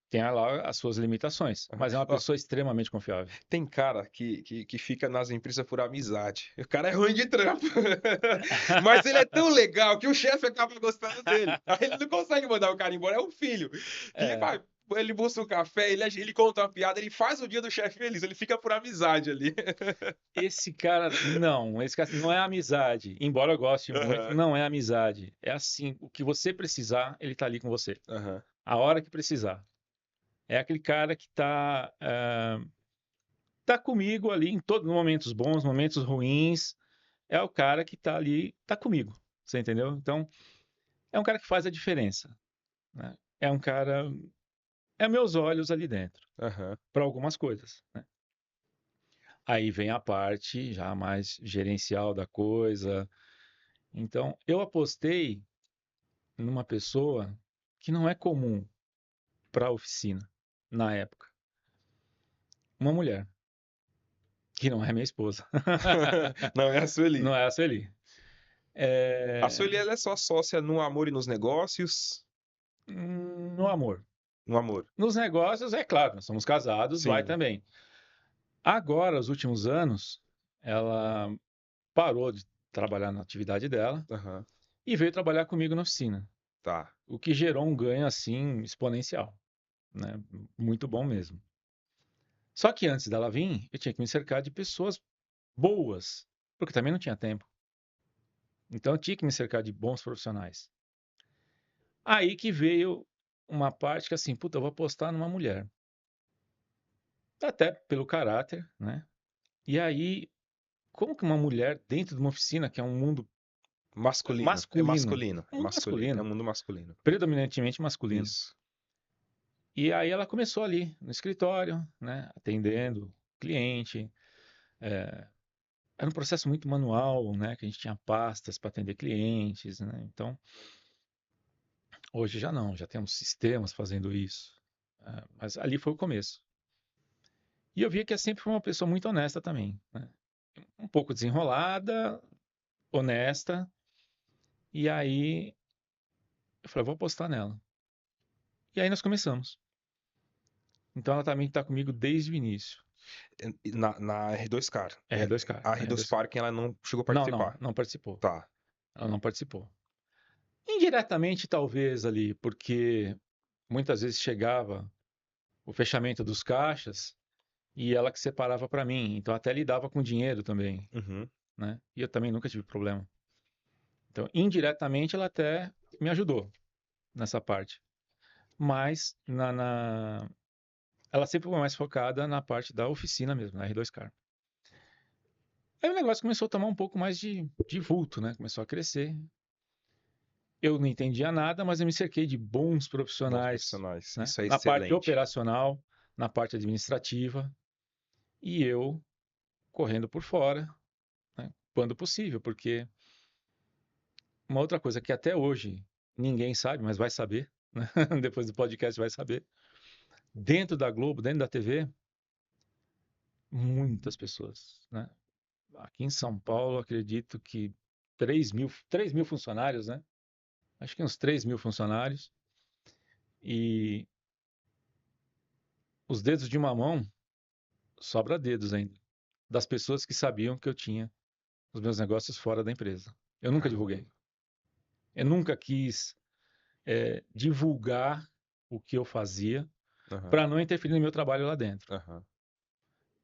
Speaker 3: tem lá as suas limitações.
Speaker 2: Aham.
Speaker 3: Mas é uma
Speaker 2: Ó,
Speaker 3: pessoa extremamente confiável.
Speaker 2: tem cara que fica nas empresas por amizade. O cara é ruim de trampo. Mas ele é tão legal que o chefe acaba gostando dele. Aí ele não consegue mandar o cara embora. É o filho. Que vai, ele busca um café, ele conta uma piada, ele faz o dia do chefe feliz. Ele fica por amizade ali.
Speaker 3: Esse cara não é amizade. Embora eu goste muito,
Speaker 2: Aham.
Speaker 3: não é amizade. É assim, o que você precisar, ele tá ali com você.
Speaker 2: Aham.
Speaker 3: A hora que precisar. É aquele cara que tá comigo ali em todos momentos bons, momentos ruins. É o cara que tá ali, tá comigo. Você entendeu? Então, é um cara que faz a diferença. Né? É um cara. É meus olhos ali dentro,
Speaker 2: Aham.
Speaker 3: para algumas coisas. Né? Aí vem a parte já mais gerencial da coisa. Então, eu apostei numa pessoa que não é comum para a oficina na época. Uma mulher, que não é minha esposa.
Speaker 2: Não, é a Sueli.
Speaker 3: Não é a Sueli.
Speaker 2: A Sueli, ela é só sócia no amor e nos negócios.
Speaker 3: No amor.
Speaker 2: No amor.
Speaker 3: Nos negócios, é claro, nós somos casados, vai
Speaker 2: Sim.
Speaker 3: também. Agora, os últimos anos, ela parou de trabalhar na atividade dela
Speaker 2: Aham.
Speaker 3: e veio trabalhar comigo na oficina,
Speaker 2: Tá.
Speaker 3: o que gerou um ganho assim exponencial, né? Muito bom mesmo. Só que antes dela vir, eu tinha que me cercar de pessoas boas, porque também não tinha tempo. Então eu tinha que me cercar de bons profissionais. Aí que veio uma parte que assim, puta, eu vou apostar numa mulher. Até pelo caráter, né? E aí, como que uma mulher dentro de uma oficina, que é um mundo
Speaker 2: Masculino. É
Speaker 3: masculino,
Speaker 2: masculino. É
Speaker 3: um mundo
Speaker 2: masculino. É
Speaker 3: masculino,
Speaker 2: um mundo masculino.
Speaker 3: predominantemente masculino.
Speaker 2: Isso.
Speaker 3: E aí ela começou ali no escritório, né, atendendo cliente. Era um processo muito manual, né, que a gente tinha pastas para atender clientes, né? Então, hoje já não, já temos sistemas fazendo isso. Mas ali foi o começo. E eu via que ela sempre foi uma pessoa muito honesta também, né? Um pouco desenrolada, honesta. E aí eu falei, vou apostar nela. E aí nós começamos. Então ela também está comigo desde o início.
Speaker 2: Na R2Car.
Speaker 3: R2Car.
Speaker 2: A R2 Parking, ela não chegou a
Speaker 3: Não,
Speaker 2: participar.
Speaker 3: não participou.
Speaker 2: Tá.
Speaker 3: Ela não participou. Indiretamente, talvez ali, porque muitas vezes chegava o fechamento dos caixas e ela que separava para mim. Então até lidava com dinheiro também,
Speaker 2: Uhum.
Speaker 3: né? E eu também nunca tive problema. Então, indiretamente, ela até me ajudou nessa parte. Mas ela sempre foi mais focada na parte da oficina mesmo, na R2Car. Aí o negócio começou a tomar um pouco mais de vulto, né? Começou a crescer. Eu não entendia nada, mas eu me cerquei de bons
Speaker 2: Bons
Speaker 3: profissionais,
Speaker 2: profissionais.
Speaker 3: né?
Speaker 2: Isso é
Speaker 3: Na parte
Speaker 2: excelente.
Speaker 3: operacional, na parte administrativa, e eu correndo por fora, né? Quando possível, porque uma outra coisa que até hoje ninguém sabe, mas vai saber, né? Depois do podcast vai saber. Dentro da Globo, dentro da TV, muitas pessoas, né? Aqui em São Paulo, acredito que 3.000 funcionários, né? Acho que uns 3.000 funcionários. E os dedos de uma mão, sobra dedos ainda. Das pessoas que sabiam que eu tinha os meus negócios fora da empresa. Eu nunca divulguei. Eu nunca quis divulgar o que eu fazia
Speaker 2: Aham.
Speaker 3: para não interferir no meu trabalho lá dentro.
Speaker 2: Aham.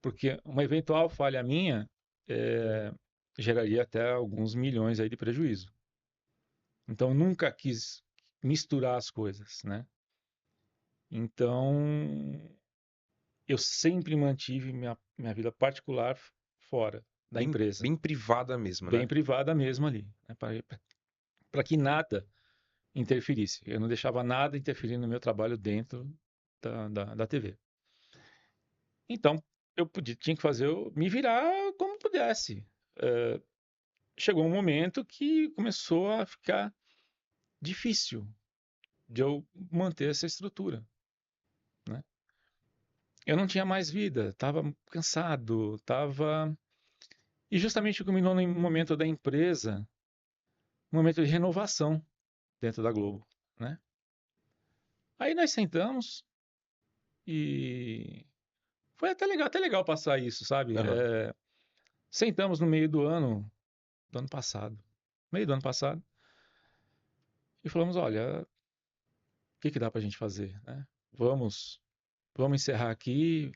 Speaker 3: Porque uma eventual falha minha geraria até alguns milhões aí de prejuízo. Então, eu nunca quis misturar as coisas, né? Então, eu sempre mantive minha vida particular fora da
Speaker 2: Bem,
Speaker 3: empresa,
Speaker 2: bem privada mesmo,
Speaker 3: bem
Speaker 2: né?
Speaker 3: privada mesmo ali, né? Para que nada interferisse. Eu não deixava nada interferir no meu trabalho dentro da TV. Então, tinha que me virar como pudesse. Chegou um momento que começou a ficar difícil de eu manter essa estrutura, né? Eu não tinha mais vida, estava cansado, estava... E justamente culminou no momento da empresa, um momento de renovação dentro da Globo, né? Aí nós sentamos e foi até legal passar isso, sabe?
Speaker 2: Aham.
Speaker 3: Sentamos no meio do ano passado, meio do ano passado, e falamos, olha, o que dá pra gente fazer, né? Vamos, vamos encerrar aqui.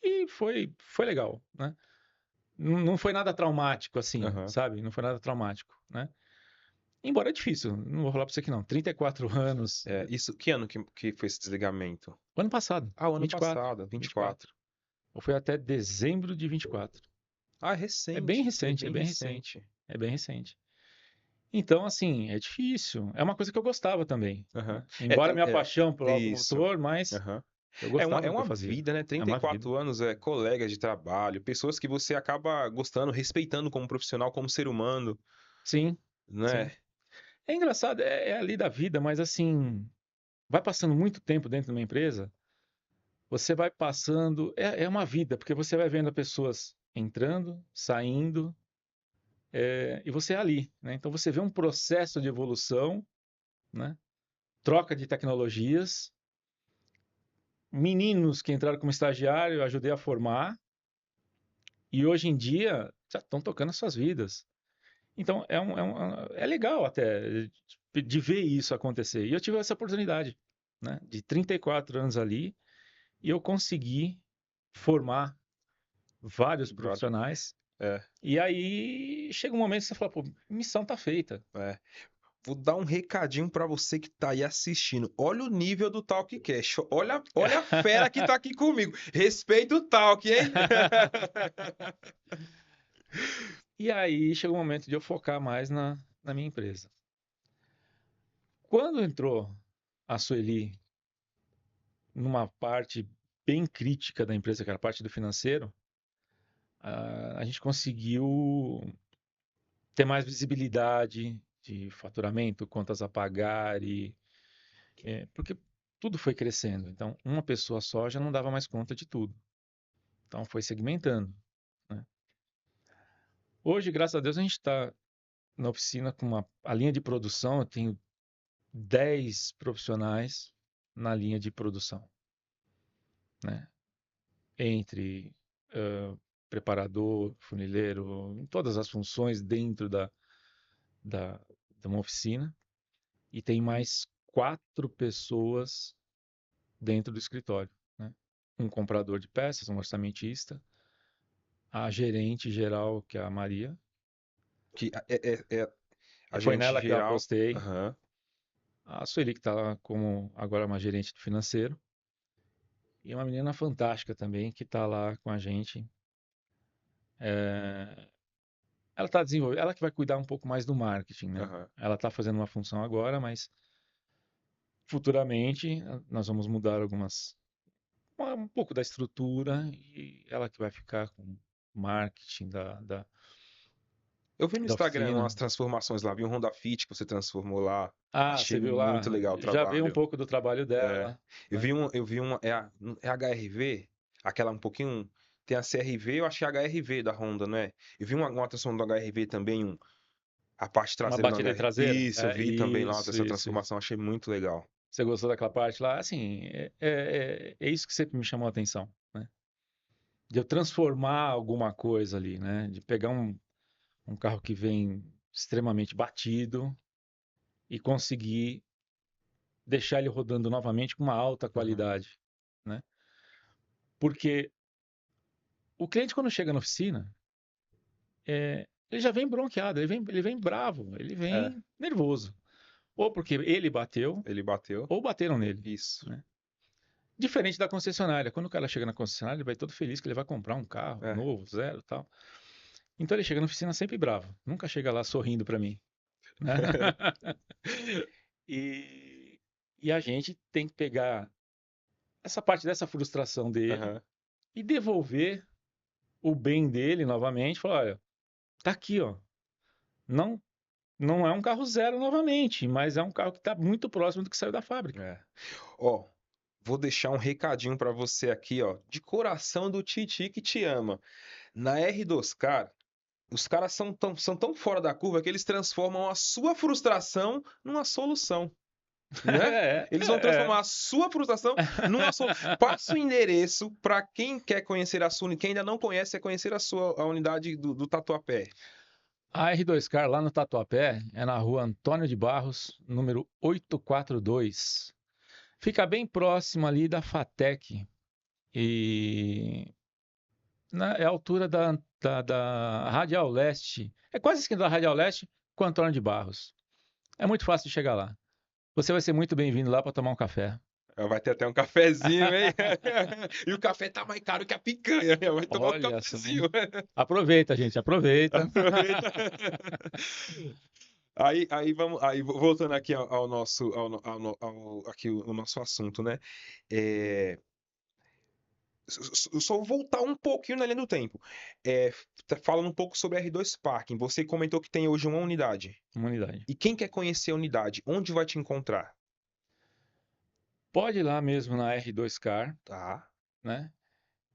Speaker 3: E foi legal, né? Não foi nada traumático assim,
Speaker 2: Aham.
Speaker 3: sabe? Não foi nada traumático, né? Embora é difícil, não vou falar pra você que não. 34 anos,
Speaker 2: Isso, que ano que foi esse desligamento?
Speaker 3: o ano passado,
Speaker 2: Ah, o ano
Speaker 3: 24,
Speaker 2: passado,
Speaker 3: 24.
Speaker 2: 24.
Speaker 3: Ou foi até dezembro de 24.
Speaker 2: Ah, é
Speaker 3: É bem
Speaker 2: recente, foi
Speaker 3: recente, é
Speaker 2: bem
Speaker 3: bem recente.
Speaker 2: recente.
Speaker 3: É bem recente. Então, assim, é difícil. É uma coisa que eu gostava também,
Speaker 2: Aham.
Speaker 3: né? Embora minha
Speaker 2: É,
Speaker 3: paixão pelo
Speaker 2: isso.
Speaker 3: automotor, mas
Speaker 2: Aham.
Speaker 3: eu
Speaker 2: É
Speaker 3: gostava do que eu
Speaker 2: uma
Speaker 3: fazia.
Speaker 2: vida, né?
Speaker 3: É uma vida.
Speaker 2: 34 anos, colegas de trabalho, pessoas que você acaba gostando, respeitando como profissional, como ser humano,
Speaker 3: Sim, sim.
Speaker 2: né?
Speaker 3: É engraçado, é ali da vida, mas assim, vai passando muito tempo dentro de uma empresa, você vai passando. É uma vida, porque você vai vendo pessoas entrando, saindo, e você é ali, né? Então você vê um processo de evolução, né? Troca de tecnologias, meninos que entraram como estagiário, eu ajudei a formar, e hoje em dia já estão tocando as suas vidas. Então é legal até de ver isso acontecer. E eu tive essa oportunidade, né? De 34 anos ali, e eu consegui formar vários
Speaker 2: Brother.
Speaker 3: profissionais.
Speaker 2: É,
Speaker 3: E aí chega um momento que você fala, pô, missão tá feita.
Speaker 2: é. Vou dar um recadinho pra você que tá aí assistindo. Olha o nível do Talkcast. Olha a fera que tá aqui comigo. Respeita o Talk, hein?
Speaker 3: E aí chega o momento de eu focar mais na minha empresa. Quando entrou a Sueli numa parte bem crítica da empresa, que era a parte do financeiro, a gente conseguiu ter mais visibilidade de faturamento, contas a pagar, porque tudo foi crescendo. Então, uma pessoa só já não dava mais conta de tudo. Então, foi segmentando, né? Hoje, graças a Deus, a gente está na oficina com a linha de produção. Eu tenho 10 profissionais na linha de produção, né? Entre preparador, funileiro, em todas as funções dentro da, de uma oficina. E tem mais 4 pessoas dentro do escritório, né? Um comprador de peças, um orçamentista, a gerente geral, que é a Maria.
Speaker 2: Que é a
Speaker 3: Foi
Speaker 2: gerente
Speaker 3: nela que eu
Speaker 2: geral.
Speaker 3: apostei.
Speaker 2: Aham.
Speaker 3: A Sueli, que está como agora uma gerente financeiro. E uma menina fantástica também, que está lá com a gente. Ela está desenvolvendo, ela que vai cuidar um pouco mais do marketing, né?
Speaker 2: Aham.
Speaker 3: Ela está fazendo uma função agora, mas futuramente nós vamos mudar um pouco da estrutura, e ela que vai ficar com o marketing
Speaker 2: Eu vi no
Speaker 3: da
Speaker 2: Instagram
Speaker 3: oficina.
Speaker 2: umas transformações lá. Vi um Honda Fit que você transformou lá.
Speaker 3: Ah,
Speaker 2: Achei
Speaker 3: você viu lá?
Speaker 2: muito legal o
Speaker 3: Já veio um
Speaker 2: trabalho.
Speaker 3: pouco do trabalho
Speaker 2: É.
Speaker 3: dela,
Speaker 2: Eu
Speaker 3: né?
Speaker 2: vi uma. É a HRV? Aquela um pouquinho. Tem a CRV, eu achei a HRV da Honda, não é? Eu vi uma transformação do HRV também, a parte
Speaker 3: Uma
Speaker 2: traseira do
Speaker 3: batida
Speaker 2: HRV.
Speaker 3: traseira?
Speaker 2: Isso, eu vi também lá
Speaker 3: Isso,
Speaker 2: essa
Speaker 3: isso, isso.
Speaker 2: transformação, achei muito legal.
Speaker 3: Você gostou daquela parte lá? Assim, é isso que sempre me chamou a atenção, né? De eu transformar alguma coisa ali, né? De pegar um carro que vem extremamente batido e conseguir deixar ele rodando novamente com uma alta
Speaker 2: Aham.
Speaker 3: qualidade, né? Porque o cliente, quando chega na oficina, ele já vem bronqueado, ele vem bravo, ele vem nervoso. Ou porque ele bateu,
Speaker 2: Ele bateu.
Speaker 3: ou bateram nele.
Speaker 2: Isso.
Speaker 3: Né? Diferente da concessionária. Quando o cara chega na concessionária, ele vai todo feliz que ele vai comprar um carro novo, zero e tal. Então ele chega na oficina sempre bravo. Nunca chega lá sorrindo para mim. Né? E a gente tem que pegar essa parte dessa frustração dele e devolver o bem dele novamente. Falar, olha, tá aqui, ó. Não é um carro zero novamente, mas é um carro que está muito próximo do que saiu da fábrica.
Speaker 2: Ó, vou deixar um recadinho para você aqui, ó, de coração do Titi que te ama. Na R2Car, os caras são tão fora da curva que eles transformam a sua frustração numa solução. Né? Eles vão transformar a sua frustração numa solução. Passa o endereço para quem quer conhecer a sua, quem ainda não conhece, é conhecer a unidade do Tatuapé.
Speaker 3: A R2Car lá no Tatuapé é na rua Antônio de Barros, número 842. Fica bem próximo ali da FATEC. E é a altura da Radial Leste. É quase esquina da Radial Leste com Antônio de Barros. É muito fácil de chegar lá. Você vai ser muito bem-vindo lá para tomar um café.
Speaker 2: Vai ter até um cafezinho, hein? E o café tá mais caro que a picanha. Vai tomar um cafezinho.
Speaker 3: Aproveita, gente, aproveita.
Speaker 2: Aí voltando aqui ao nosso assunto, né? Só voltar um pouquinho na linha do tempo. Falando um pouco sobre a R2 Parking, você comentou que tem hoje uma unidade.
Speaker 3: Uma unidade.
Speaker 2: E quem quer conhecer a unidade, onde vai te encontrar?
Speaker 3: Pode ir lá mesmo na R2Car, né?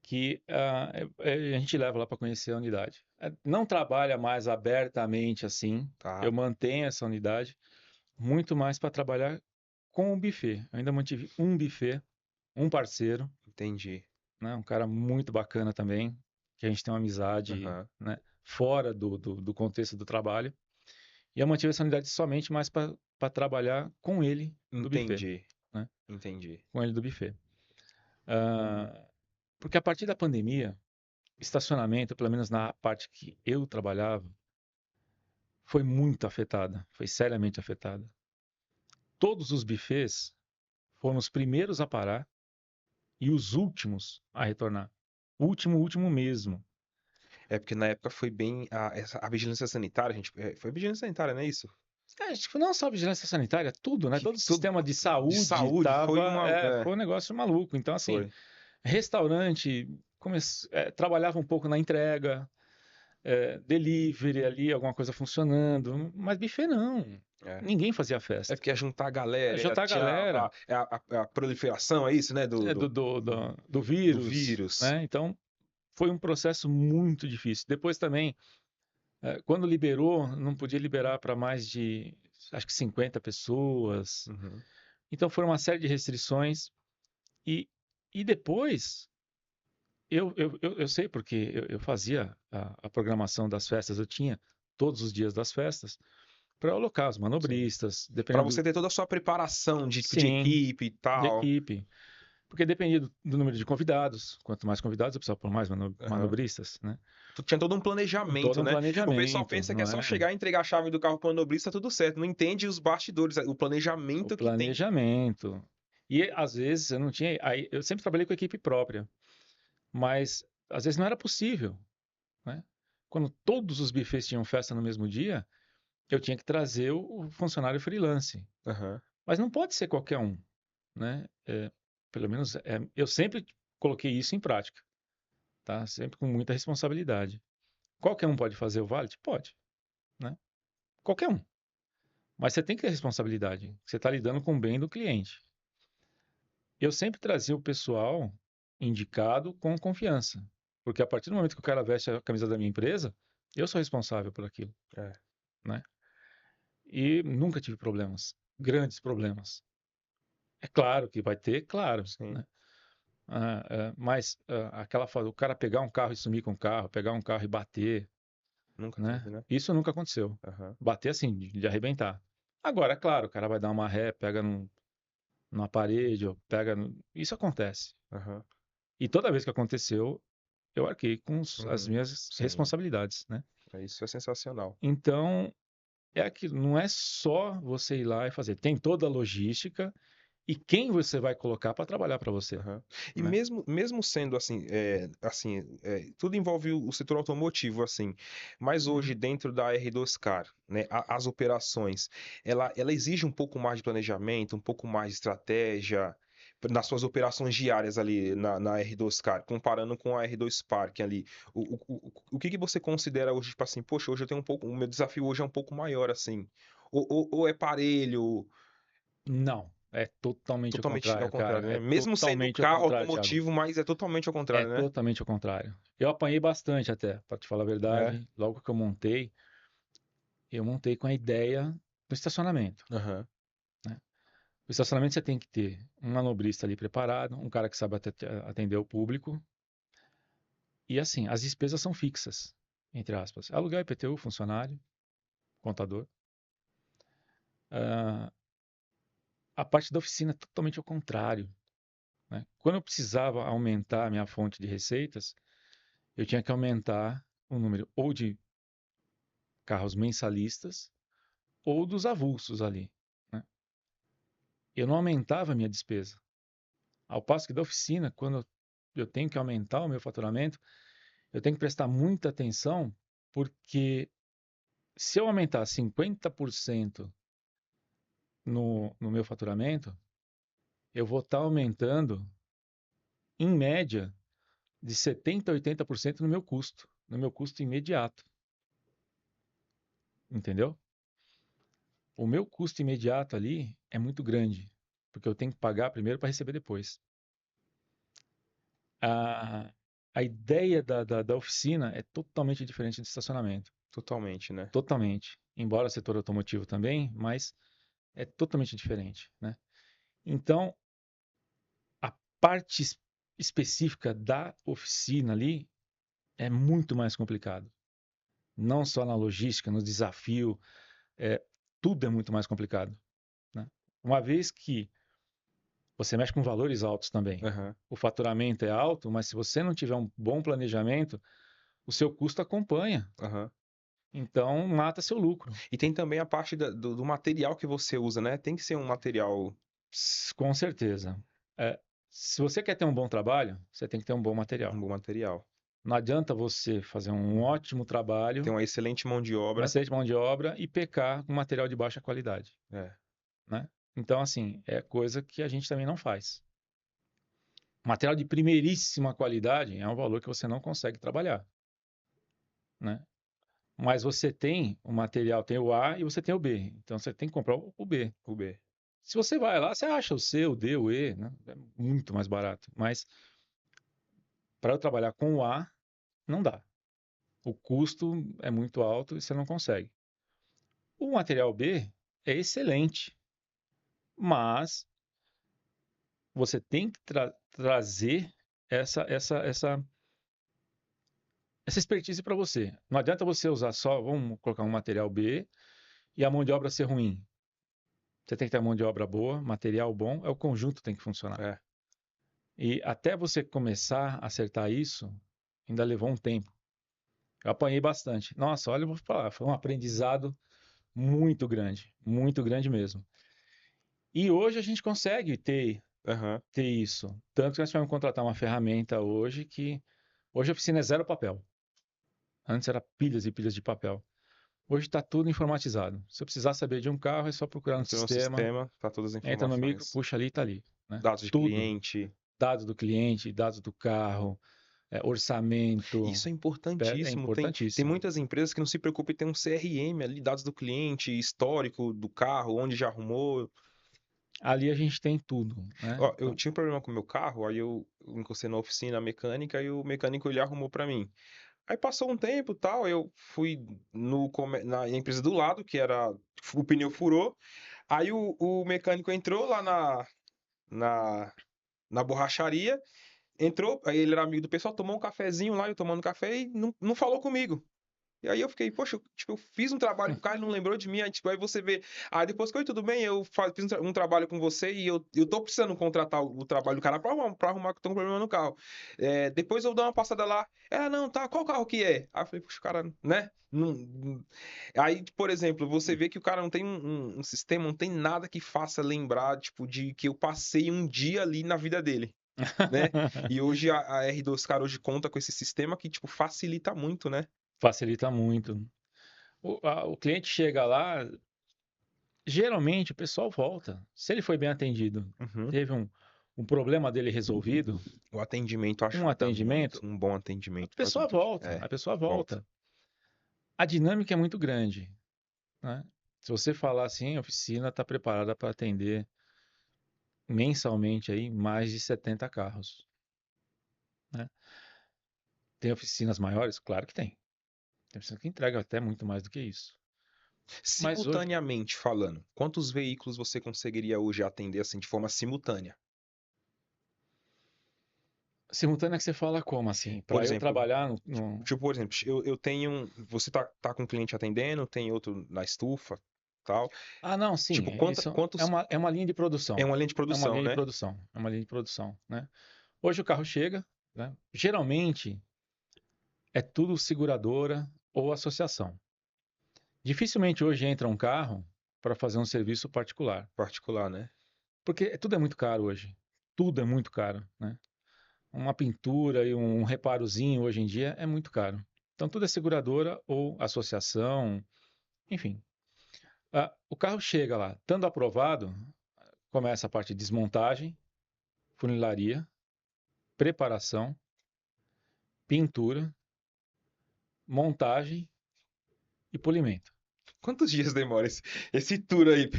Speaker 3: Que a gente leva lá para conhecer a unidade. Não trabalha mais abertamente assim. Eu mantenho essa unidade muito mais para trabalhar com o buffet. Eu ainda mantive um buffet, um parceiro.
Speaker 2: Entendi.
Speaker 3: Né? Um cara muito bacana também, que a gente tem uma amizade né? Fora do contexto do trabalho. E eu mantive essa unidade somente mais para trabalhar com ele do buffet. Né?
Speaker 2: Entendi.
Speaker 3: Com ele do buffet. Porque a partir da pandemia, estacionamento, pelo menos na parte que eu trabalhava, foi muito afetada, foi seriamente afetada. Todos os buffets foram os primeiros a parar e os últimos a retornar. O último mesmo.
Speaker 2: Porque na época foi bem a vigilância sanitária, gente. Foi vigilância sanitária, não é isso?
Speaker 3: Não só vigilância sanitária, tudo, né? Todo o sistema de saúde tava, foi um negócio maluco. Então, assim, restaurante trabalhava um pouco na entrega, delivery ali, alguma coisa funcionando, mas buffet não. Ninguém fazia festa.
Speaker 2: Porque ia juntar a galera. A proliferação, é isso, né?
Speaker 3: Do vírus.
Speaker 2: Do vírus.
Speaker 3: Né? Então, foi um processo muito difícil. Depois também, quando liberou, não podia liberar para mais de, acho que 50 pessoas. Então, foram uma série de restrições. E depois, eu sei porque eu fazia a programação das festas, eu tinha todos os dias das festas para alocar os manobristas.
Speaker 2: Para você ter toda a sua preparação de equipe e tal.
Speaker 3: De equipe. Porque dependia do número de convidados. Quanto mais convidados, eu precisava pôr mais manobristas, né?
Speaker 2: Tinha todo um planejamento, né? O pessoal pensa que é só chegar e entregar a chave do carro para o manobrista, tudo certo. Não entende os bastidores, o planejamento que tem.
Speaker 3: Planejamento. E às vezes eu não tinha... eu sempre trabalhei com equipe própria. Mas às vezes não era possível, né? Quando todos os buffets tinham festa no mesmo dia, eu tinha que trazer o funcionário freelance. Mas não pode ser qualquer um, né? Pelo menos eu sempre coloquei isso em prática, tá? Sempre com muita responsabilidade. Qualquer um pode fazer o valet? Pode, né? Qualquer um. Mas você tem que ter responsabilidade. Você está lidando com o bem do cliente. Eu sempre trazia o pessoal indicado com confiança. Porque a partir do momento que o cara veste a camisa da minha empresa, eu sou responsável por aquilo. Né? E nunca tive problemas. Grandes problemas. É claro que vai ter, claro. Né? Mas o cara pegar um carro e sumir com o carro, pegar um carro e bater.
Speaker 2: Nunca
Speaker 3: né?
Speaker 2: teve, né?
Speaker 3: Isso nunca aconteceu. Bater assim, de arrebentar. Agora, é claro, o cara vai dar uma ré, pega numa parede, ou pega. Isso acontece. E toda vez que aconteceu, eu arquei com as minhas responsabilidades, né?
Speaker 2: Isso é sensacional.
Speaker 3: Então, é aquilo, não é só você ir lá e fazer. Tem toda a logística e quem você vai colocar para trabalhar para você,
Speaker 2: Aham. E
Speaker 3: né?
Speaker 2: mesmo sendo assim, tudo envolve o setor automotivo, assim, mas hoje
Speaker 3: Uhum.
Speaker 2: dentro da R2 Car, né, as operações, ela exige um pouco mais de planejamento, um pouco mais de estratégia nas suas operações diárias ali na R2 Car, comparando com a R2 Park ali. O que que você considera hoje, tipo assim, poxa, hoje eu tenho um pouco, o meu desafio hoje é um pouco maior, assim, ou é parelho,
Speaker 3: Não, é totalmente ao
Speaker 2: totalmente ao
Speaker 3: contrário, cara.
Speaker 2: contrário,
Speaker 3: É
Speaker 2: né? Mesmo sendo
Speaker 3: totalmente ao
Speaker 2: carro
Speaker 3: contrário, Thiago.
Speaker 2: automotivo, mas é totalmente ao
Speaker 3: É
Speaker 2: contrário, né?
Speaker 3: totalmente ao contrário. Eu apanhei bastante até, para te falar a
Speaker 2: É.
Speaker 3: verdade. Logo que eu montei com a ideia do estacionamento,
Speaker 2: Aham.
Speaker 3: né? O estacionamento você tem que ter um manobrista ali preparado, um cara que sabe atender o público. E assim, as despesas são fixas, entre aspas. Aluguel, IPTU, funcionário, contador. Ah, a parte da oficina é totalmente ao contrário, né? Quando eu precisava aumentar a minha fonte de receitas, eu tinha que aumentar o número ou de carros mensalistas ou dos avulsos ali, né? Eu não aumentava a minha despesa. Ao passo que da oficina, quando eu tenho que aumentar o meu faturamento, eu tenho que prestar muita atenção, porque se eu aumentar 50% no meu faturamento, eu vou estar aumentando, em média, de 70% a 80% no meu custo imediato, entendeu? O meu custo imediato ali é muito grande, porque eu tenho que pagar primeiro para receber depois. A, a ideia da oficina é totalmente diferente do estacionamento.
Speaker 2: Totalmente, né?
Speaker 3: Totalmente. Embora setor automotivo também, mas é totalmente diferente, né? Então, a parte específica da oficina ali é muito mais complicado. Não só na logística, no desafio, é, tudo é muito mais complicado, né? Uma vez que você mexe com valores altos também.
Speaker 2: Aham.
Speaker 3: O faturamento é alto, mas se você não tiver um bom planejamento, o seu custo acompanha.
Speaker 2: Aham.
Speaker 3: Então, mata seu lucro.
Speaker 2: E tem também a parte do material que você usa, né? Tem que ser um material,
Speaker 3: Com certeza. É, se você quer ter um bom trabalho, você tem que ter um bom
Speaker 2: um
Speaker 3: material.
Speaker 2: bom material.
Speaker 3: Não adianta você fazer um ótimo
Speaker 2: Tem
Speaker 3: trabalho,
Speaker 2: uma excelente mão de
Speaker 3: uma
Speaker 2: obra.
Speaker 3: excelente mão de obra e pecar com material de baixa qualidade,
Speaker 2: É.
Speaker 3: né? Então, assim, é coisa que a gente também não faz. Material de primeiríssima qualidade é um valor que você não consegue trabalhar, né? Mas você tem o material, tem o A e você tem o B. Então você tem que comprar o B.
Speaker 2: O B.
Speaker 3: Se você vai lá, você acha o C, o D, o E, né? É muito mais barato. Mas para eu trabalhar com o A, não dá. O custo é muito alto e você não consegue. O material B é excelente, mas você tem que trazer essa, essa, essa, essa expertise para você. Não adianta você usar só, vamos colocar um material B e a mão de obra ser ruim. Você tem que ter a mão de obra boa, material bom, é o conjunto que tem que funcionar.
Speaker 2: É.
Speaker 3: E até você começar a acertar isso, ainda levou um tempo. Eu apanhei bastante. Nossa, olha, eu vou falar, foi um aprendizado muito grande mesmo. E hoje a gente consegue
Speaker 2: Aham.
Speaker 3: ter isso. Tanto que nós vamos contratar uma ferramenta hoje que. Hoje a oficina é zero papel. Antes era pilhas e pilhas de papel. Hoje está tudo informatizado. Se eu precisar saber de um carro, é só procurar no
Speaker 2: Entrou no
Speaker 3: sistema,
Speaker 2: sistema, tá todas as
Speaker 3: entra no micro,
Speaker 2: informações.
Speaker 3: puxa ali e está ali, né?
Speaker 2: Dados de
Speaker 3: Tudo.
Speaker 2: cliente.
Speaker 3: Dados do cliente, dados do carro, orçamento.
Speaker 2: Isso é
Speaker 3: É
Speaker 2: importantíssimo. Tem
Speaker 3: importantíssimo.
Speaker 2: muitas empresas que não se preocupam em ter um CRM ali, dados do cliente, histórico do carro, onde já arrumou.
Speaker 3: Ali a gente tem tudo, né?
Speaker 2: Ó, eu
Speaker 3: Então,
Speaker 2: tinha um problema com o meu carro, aí eu encostei na oficina mecânica e o mecânico ele arrumou pra mim. Aí passou um tempo, tal, eu fui na empresa do lado, que era o pneu furou. Aí o mecânico entrou lá na, na borracharia, entrou, aí ele era amigo do pessoal, tomou um cafezinho lá, eu tomando café e não falou comigo. E aí eu fiquei, poxa, tipo, eu fiz um trabalho com o cara e não lembrou de mim. Aí, tipo, aí você vê, aí depois que, oi, tudo bem, eu fiz um trabalho com você e eu tô precisando contratar o trabalho do cara pra arrumar que tem um problema no carro. Depois eu dou uma passada lá, não, tá, qual carro que é? Aí eu falei, poxa, o cara, né? Aí, por exemplo, você vê que o cara não tem um sistema, não tem nada que faça lembrar, tipo, de que eu passei um dia ali na vida dele. Né? E hoje a R2 Car hoje conta com esse sistema que, tipo, facilita muito, né?
Speaker 3: Facilita muito. O cliente chega lá, geralmente o pessoal volta. Se ele foi bem atendido,
Speaker 2: Uhum.
Speaker 3: teve um problema dele resolvido,
Speaker 2: O atendimento ajuda
Speaker 3: um atendimento,
Speaker 2: muito, um bom atendimento.
Speaker 3: a pessoa volta, a pessoa volta. A dinâmica é muito grande, né? Se você falar assim, a oficina está preparada para atender mensalmente aí mais de 70 carros, né? Tem oficinas maiores? Claro que tem. Tem oficina que entrega até muito mais do que isso. Mas hoje,
Speaker 2: Simultaneamente falando, quantos veículos você conseguiria hoje atender assim de forma simultânea?
Speaker 3: simultânea que você fala como assim?
Speaker 2: Por
Speaker 3: Para eu
Speaker 2: exemplo,
Speaker 3: trabalhar no...
Speaker 2: Tipo, por exemplo, eu tenho. Você tá com um cliente atendendo, tem outro na estufa, tal.
Speaker 3: Ah, não, sim.
Speaker 2: Tipo,
Speaker 3: Isso
Speaker 2: quantos.
Speaker 3: é uma linha de produção.
Speaker 2: É uma linha de
Speaker 3: É uma
Speaker 2: produção,
Speaker 3: linha de
Speaker 2: né?
Speaker 3: produção. É uma linha de produção, né? Hoje o carro chega, né? Geralmente é tudo seguradora ou associação. Dificilmente hoje entra um carro para fazer um serviço particular.
Speaker 2: Particular, né?
Speaker 3: Porque tudo é muito caro hoje. Tudo é muito caro, né? Uma pintura e um reparozinho hoje em dia é muito caro. Então tudo é seguradora ou associação, enfim. O carro chega lá, estando aprovado, começa a parte de desmontagem, funilaria, preparação, pintura, montagem e polimento.
Speaker 2: Quantos dias demora esse tour aí?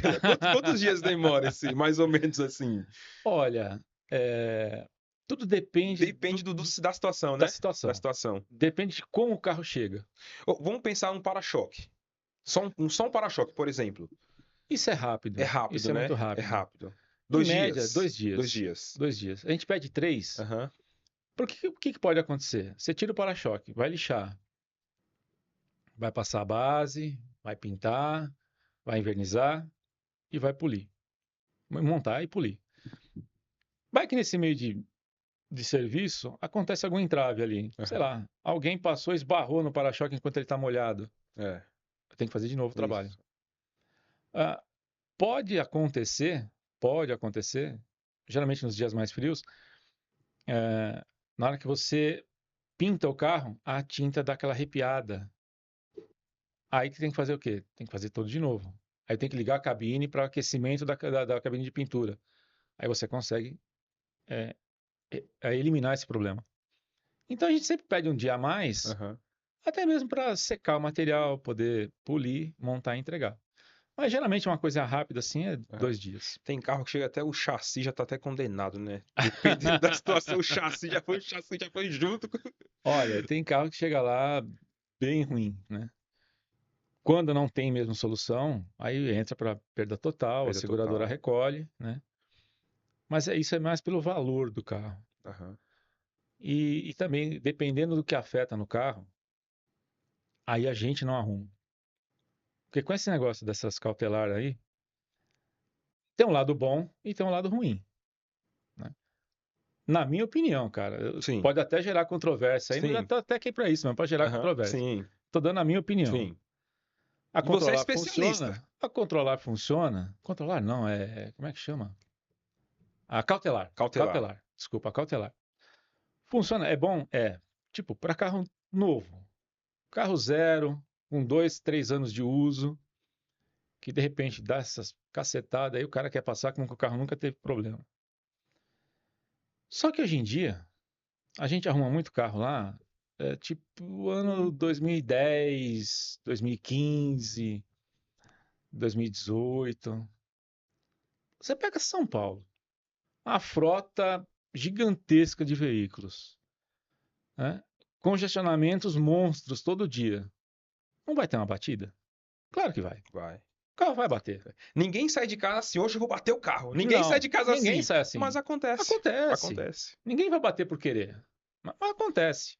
Speaker 2: Quantos dias demora esse, mais ou menos assim?
Speaker 3: Olha, tudo depende
Speaker 2: Depende da situação,
Speaker 3: da
Speaker 2: né?
Speaker 3: situação.
Speaker 2: Da situação.
Speaker 3: Depende de como o carro chega.
Speaker 2: Vamos pensar um para-choque. Só um para-choque, por exemplo.
Speaker 3: Isso é rápido.
Speaker 2: É rápido,
Speaker 3: Isso é
Speaker 2: né?
Speaker 3: muito rápido.
Speaker 2: É rápido.
Speaker 3: Em média, 2 dias.
Speaker 2: 2 dias.
Speaker 3: 2 dias. A gente pede 3.
Speaker 2: Aham.
Speaker 3: Porque o que pode acontecer? Você tira o para-choque, vai lixar, vai passar a base, vai pintar, vai envernizar e vai polir. Montar e polir. Vai que nesse meio de serviço acontece algum entrave ali. Sei lá, alguém passou, esbarrou no para-choque enquanto ele está molhado.
Speaker 2: É.
Speaker 3: Tem que fazer de novo o trabalho.
Speaker 2: Isso.
Speaker 3: Pode acontecer, geralmente nos dias mais frios, na hora que você pinta o carro, a tinta dá aquela arrepiada. Aí tem que fazer o quê? Tem que fazer tudo de novo. Aí tem que ligar a cabine para aquecimento da cabine de pintura. Aí você consegue eliminar esse problema. Então a gente sempre pede um dia a mais,
Speaker 2: Aham.
Speaker 3: até mesmo para secar o material, poder polir, montar e entregar. Mas geralmente uma coisa rápida assim é 2 dias.
Speaker 2: Tem carro que chega até o chassi já tá até condenado, né? Dependendo da situação, o chassi já foi junto.
Speaker 3: Olha, tem carro que chega lá bem ruim, né? Quando não tem mesmo solução, aí entra para perda total,
Speaker 2: Perda
Speaker 3: a seguradora
Speaker 2: total.
Speaker 3: recolhe, né? Mas isso é mais pelo valor do carro.
Speaker 2: Aham.
Speaker 3: E também, dependendo do que afeta no carro, aí a gente não arruma. Porque com esse negócio dessas cautelares aí, tem um lado bom e tem um lado ruim, né? Na minha opinião, cara,
Speaker 2: Sim.
Speaker 3: pode até gerar controvérsia aí,
Speaker 2: Sim.
Speaker 3: não tá até aqui para isso, mas pode gerar controvérsia.
Speaker 2: Sim.
Speaker 3: Tô dando a minha opinião.
Speaker 2: Sim.
Speaker 3: A
Speaker 2: E você é
Speaker 3: controlar
Speaker 2: especialista.
Speaker 3: funciona? A controlar funciona? Controlar não, como é que chama? A cautelar.
Speaker 2: Cautelar.
Speaker 3: Desculpa, cautelar. Funciona? É bom? É. Tipo, para carro novo. Carro zero, com 2, 3 anos de uso, que de repente dá essas cacetadas, aí o cara quer passar como que o carro nunca teve problema. Só que hoje em dia, a gente arruma muito carro lá, tipo ano 2010, 2015, 2018. Você pega São Paulo, uma frota gigantesca de veículos, né? Congestionamentos monstros todo dia. Não vai ter uma batida? Claro que vai.
Speaker 2: Vai.
Speaker 3: O carro vai bater.
Speaker 2: Ninguém sai de casa assim, hoje eu vou bater o carro. Ninguém sai de casa
Speaker 3: ninguém
Speaker 2: assim.
Speaker 3: sai assim.
Speaker 2: Mas acontece.
Speaker 3: Acontece. Ninguém vai bater por querer. Mas acontece,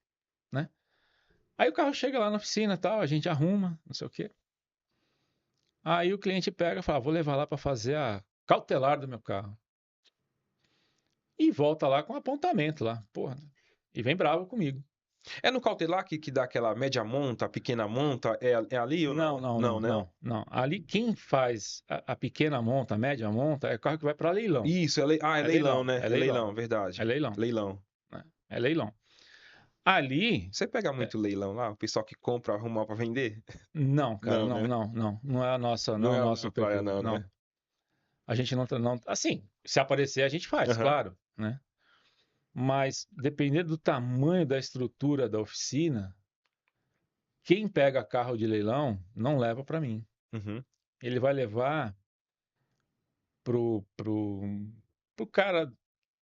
Speaker 3: né? Aí o carro chega lá na oficina e tal, a gente arruma, não sei o quê. Aí o cliente pega e fala, vou levar lá para fazer a cautelar do meu carro. E volta lá com apontamento lá, porra. E vem bravo comigo.
Speaker 2: É no cautelar que dá aquela média monta, pequena monta, é ali ou não? Não, né?
Speaker 3: Não. Ali quem faz a pequena monta, a média monta, é o carro que vai para leilão.
Speaker 2: Isso, é leilão, né?
Speaker 3: É
Speaker 2: É leilão, verdade.
Speaker 3: É leilão.
Speaker 2: Leilão.
Speaker 3: Né? É leilão. Ali,
Speaker 2: Você pega muito leilão lá, o pessoal que compra, arrumar para vender?
Speaker 3: não, cara,
Speaker 2: Não, né?
Speaker 3: não é a nossa,
Speaker 2: Não
Speaker 3: não é
Speaker 2: é
Speaker 3: o
Speaker 2: a
Speaker 3: nosso
Speaker 2: minha praia,
Speaker 3: perfil,
Speaker 2: não,
Speaker 3: não.
Speaker 2: né?
Speaker 3: A gente não, assim, se aparecer a gente faz,
Speaker 2: Aham.
Speaker 3: claro, né? Mas dependendo do tamanho da estrutura da oficina, quem pega carro de leilão não leva para mim.
Speaker 2: Uhum.
Speaker 3: Ele vai levar pro cara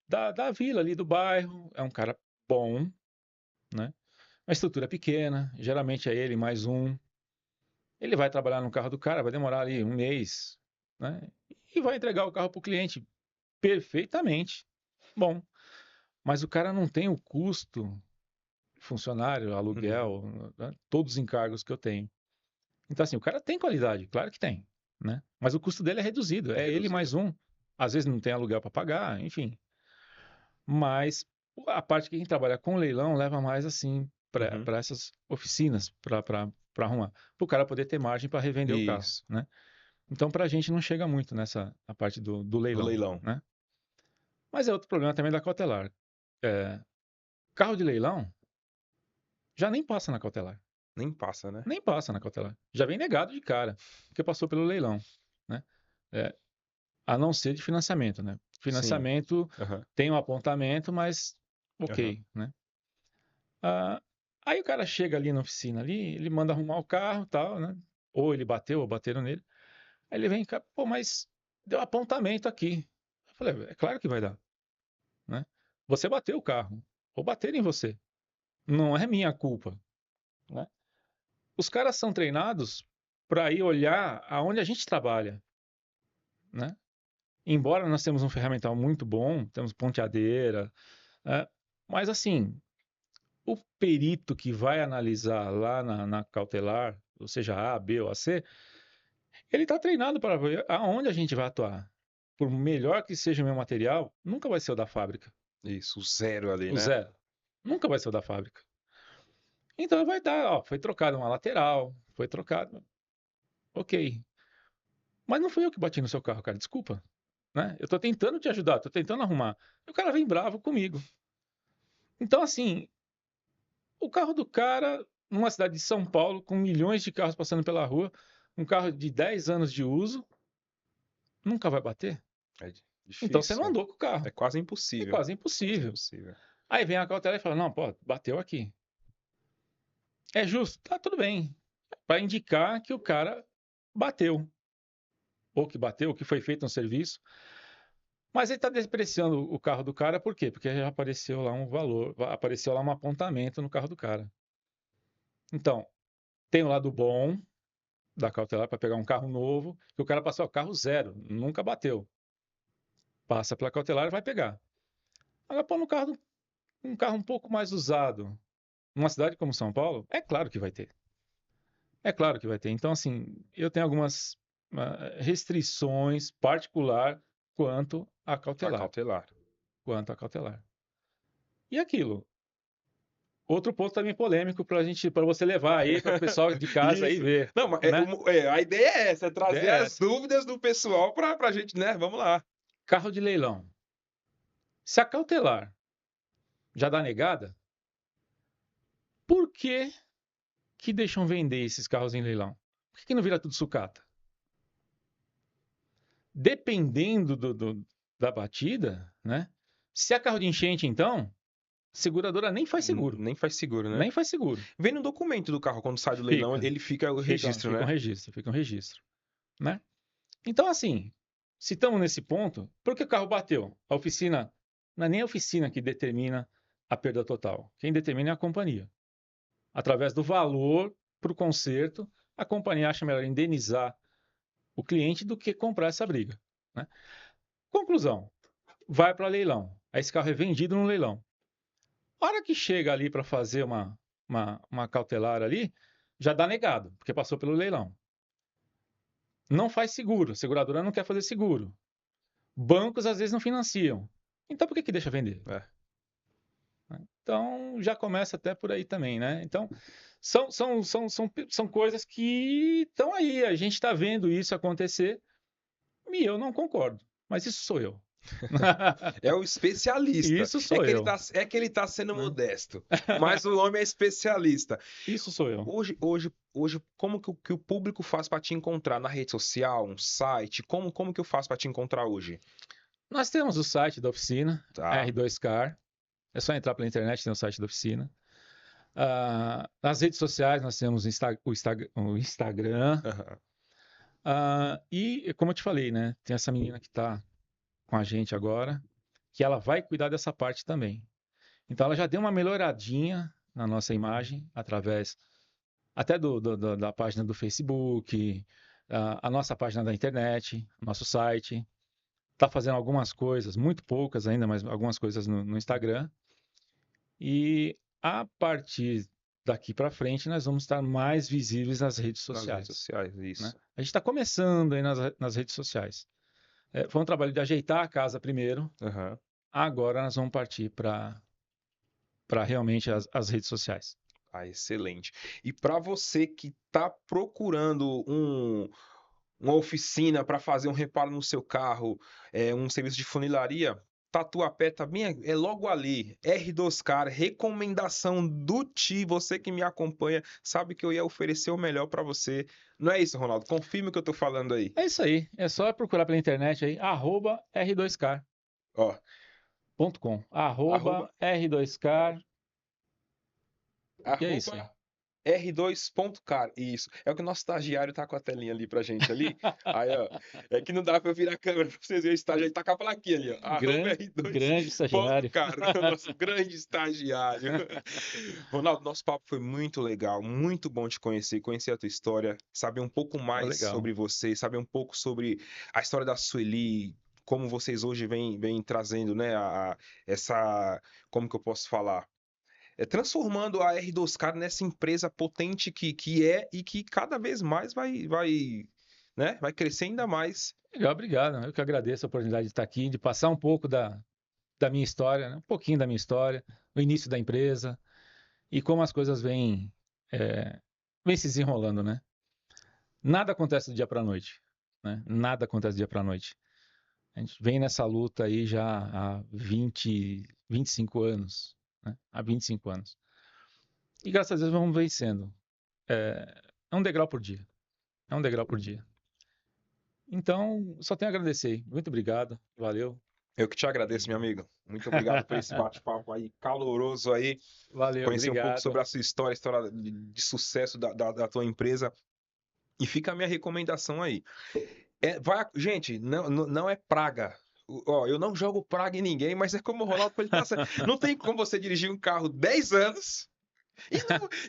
Speaker 3: da vila ali do bairro, é um cara bom, né? Uma estrutura pequena, geralmente é ele mais um. Ele vai trabalhar no carro do cara, vai demorar ali um mês, né? E vai entregar o carro para o cliente perfeitamente. Bom, mas o cara não tem o custo, funcionário,
Speaker 2: Uhum.
Speaker 3: aluguel, né? Todos os encargos que eu tenho. Então, assim, o cara tem qualidade, claro que tem, né? Mas o custo dele é reduzido,
Speaker 2: É
Speaker 3: é ele
Speaker 2: reduzido.
Speaker 3: mais um. Às vezes não tem aluguel para pagar, enfim. Mas a parte que quem trabalha com leilão leva mais assim
Speaker 2: Uhum.
Speaker 3: para essas oficinas, para arrumar, para o cara poder ter margem para revender o carro,
Speaker 2: Isso,
Speaker 3: né? Então, para a gente não chega muito nessa a parte do
Speaker 2: do
Speaker 3: leilão,
Speaker 2: leilão.
Speaker 3: né? Mas é outro problema também da cautelar. É, carro de leilão já nem passa na cautelar.
Speaker 2: Nem passa, né?
Speaker 3: Nem passa na cautelar. Já vem negado de cara, porque passou pelo leilão, né? É, a não ser de financiamento, né?
Speaker 2: Sim.
Speaker 3: Financiamento
Speaker 2: Aham.
Speaker 3: tem um apontamento, mas
Speaker 2: Aham.
Speaker 3: ok, né? Ah, aí o cara chega ali na oficina ali, ele manda arrumar o carro, tal, né? Ou ele bateu, ou bateram nele. Aí ele vem cá, pô, mas deu apontamento aqui. Eu falei, é claro que vai dar, né? Você bateu o carro, ou bateram em você. Não é minha culpa, né? Os caras são treinados para ir olhar aonde a gente trabalha, né? Embora nós temos um ferramental muito bom, temos ponteadeira, né? Mas assim, o perito que vai analisar lá na cautelar, ou seja, A, B ou a C, ele está treinado para ver aonde a gente vai atuar. Por melhor que seja o meu material, nunca vai ser o da fábrica.
Speaker 2: Isso, o zero ali,
Speaker 3: O
Speaker 2: né?
Speaker 3: zero. Nunca vai ser o da fábrica. Então vai dar, ó, foi trocado uma lateral, foi trocado. Ok. Mas não fui eu que bati no seu carro, cara, desculpa. Né? Eu tô tentando te ajudar, tô tentando arrumar. E o cara vem bravo comigo. Então, assim, o carro do cara, numa cidade de São Paulo, com milhões de carros passando pela rua, um carro de 10 anos de uso, nunca vai bater.
Speaker 2: É
Speaker 3: Então você não
Speaker 2: difícil.
Speaker 3: andou com o carro.
Speaker 2: É quase
Speaker 3: É
Speaker 2: impossível.
Speaker 3: quase
Speaker 2: Quase
Speaker 3: impossível.
Speaker 2: impossível.
Speaker 3: Aí vem a cautela e fala: não, pô, bateu aqui. É justo? Tá tudo bem. Para indicar que o cara bateu. Ou que bateu, ou que foi feito um serviço. Mas ele está depreciando o carro do cara por quê? Porque já apareceu lá um valor, apareceu lá um apontamento no carro do cara. Então, tem o lado bom da cautelar para pegar um carro novo, que o cara passou carro zero, nunca bateu. Passa pela cautelar e vai pegar. Agora, pô, um carro um pouco mais usado, numa cidade como São Paulo, é claro que vai ter. É claro que vai ter. Então, assim, eu tenho algumas restrições particular quanto a
Speaker 2: A
Speaker 3: cautelar.
Speaker 2: cautelar.
Speaker 3: Quanto a cautelar. E aquilo, outro ponto também polêmico para você levar aí para o pessoal de casa aí
Speaker 2: Isso.
Speaker 3: ver,
Speaker 2: Não, mas
Speaker 3: né?
Speaker 2: a ideia é essa, é trazer
Speaker 3: É
Speaker 2: as
Speaker 3: essa.
Speaker 2: dúvidas do pessoal pra gente, né? Vamos lá.
Speaker 3: Carro de leilão. Se a cautelar já dá negada, por que deixam vender esses carros em leilão? Por que não vira tudo sucata? Dependendo da batida, né? Se é carro de enchente, então, seguradora nem faz seguro.
Speaker 2: Nem faz seguro, né?
Speaker 3: Nem faz seguro.
Speaker 2: Vem no documento do carro, quando sai do leilão, ele fica o registro,
Speaker 3: Fica um
Speaker 2: né?
Speaker 3: registro, fica um registro, né? Então, assim, se estamos nesse ponto, por que o carro bateu? A oficina, não é nem a oficina que determina a perda total. Quem determina é a companhia. Através do valor para o conserto, a companhia acha melhor indenizar o cliente do que comprar essa briga, né? Conclusão, vai para leilão. Aí esse carro é vendido no leilão. A hora que chega ali para fazer uma uma cautelar ali, já dá negado, porque passou pelo leilão. Não faz seguro, a seguradora não quer fazer seguro. Bancos às vezes não financiam. Então por que deixa vender?
Speaker 2: É.
Speaker 3: Então já começa até por aí também, né? Então são coisas que estão aí, a gente está vendo isso acontecer e eu não concordo, mas isso sou eu.
Speaker 2: É o especialista.
Speaker 3: Isso sou eu.
Speaker 2: É que ele tá sendo modesto, mas o homem é especialista.
Speaker 3: Isso sou eu.
Speaker 2: Hoje como que o público faz para te encontrar na rede social, um site? Como que eu faço para te encontrar hoje?
Speaker 3: Nós temos o site da oficina,
Speaker 2: Tá.
Speaker 3: R2Car. É só entrar pela internet, tem o site da oficina. Nas redes sociais nós temos o Instagram. E como eu te falei, né? Tem essa menina que está com a gente agora, que ela vai cuidar dessa parte também. Então ela já deu uma melhoradinha na nossa imagem, através até da página do Facebook, a nossa página da internet, nosso site. Está fazendo algumas coisas, muito poucas ainda, mas algumas coisas no Instagram. E a partir daqui para frente, nós vamos estar mais visíveis nas redes sociais.
Speaker 2: Nas redes sociais, isso.
Speaker 3: Né? A gente está começando aí nas redes sociais. Foi um trabalho de ajeitar a casa primeiro. Agora nós vamos partir para realmente as redes sociais.
Speaker 2: Excelente. E para você que está procurando uma oficina para fazer um reparo no seu carro, um serviço de funilaria, Tatuapé também é logo ali. R2Car, recomendação do Ti. Você que me acompanha sabe que eu ia oferecer o melhor para você. Não é isso, Ronaldo? Confirme o que eu tô falando aí.
Speaker 3: É isso aí. É só procurar pela internet aí, @R2Car.
Speaker 2: Ó.
Speaker 3: .com. @R2Car. E é isso aí.
Speaker 2: R2.car, isso. É o que o nosso estagiário tá com a telinha ali pra gente ali. Aí, ó. É que não dá pra eu virar a câmera pra vocês verem o estagiário. Tá com a plaquinha ali, ó.
Speaker 3: Grande estagiário.
Speaker 2: Nosso grande estagiário. Ronaldo, nosso papo foi muito legal, muito bom te conhecer a tua história, saber um pouco mais sobre você, saber um pouco sobre a história da Sueli, como vocês hoje vêm trazendo, né, como que eu posso falar? Transformando a R2Car nessa empresa potente que é e que cada vez mais vai crescer ainda mais.
Speaker 3: Legal, obrigado. Eu que agradeço a oportunidade de estar aqui, de passar um pouco da minha história, né? Um pouquinho da minha história, o início da empresa e como as coisas vêm se desenrolando, né? Nada acontece do dia para a noite, né? Nada acontece do dia para a noite. A gente vem nessa luta aí já há 25 anos. Né? Há 25 anos. E graças a Deus vamos vencendo. É um degrau por dia. É um degrau por dia. Então, só tenho a agradecer. Muito obrigado. Valeu.
Speaker 2: Eu que te agradeço, meu amigo. Muito obrigado por esse bate-papo aí, caloroso aí.
Speaker 3: Valeu,
Speaker 2: conhecer
Speaker 3: obrigado.
Speaker 2: um pouco sobre a sua história, a história de sucesso da tua empresa. E fica a minha recomendação aí. Gente, não é praga. Eu não jogo praga em ninguém, mas é como o Ronaldo ele tá certo. Não tem como você dirigir um carro 10 anos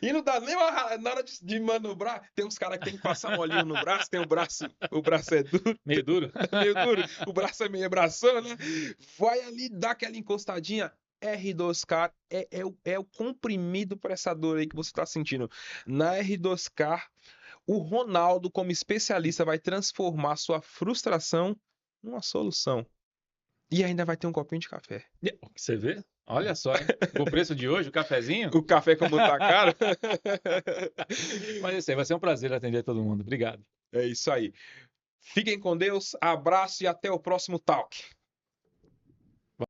Speaker 2: e não dá nem na hora de manobrar. Tem uns caras que tem que passar um olhinho no braço, o braço é duro.
Speaker 3: Meio duro?
Speaker 2: Meio duro. O braço é meio abraçando, né? Vai ali, dá aquela encostadinha. R2Car é o comprimido para essa dor aí que você tá sentindo. Na R2Car, o Ronaldo, como especialista, vai transformar sua frustração numa solução. E ainda vai ter um copinho de café.
Speaker 3: Você vê? Olha só, hein? O preço de hoje, o cafezinho.
Speaker 2: O café como tá caro.
Speaker 3: Mas é isso aí, vai ser um prazer atender todo mundo. Obrigado.
Speaker 2: É isso aí. Fiquem com Deus, abraço e até o próximo Talk.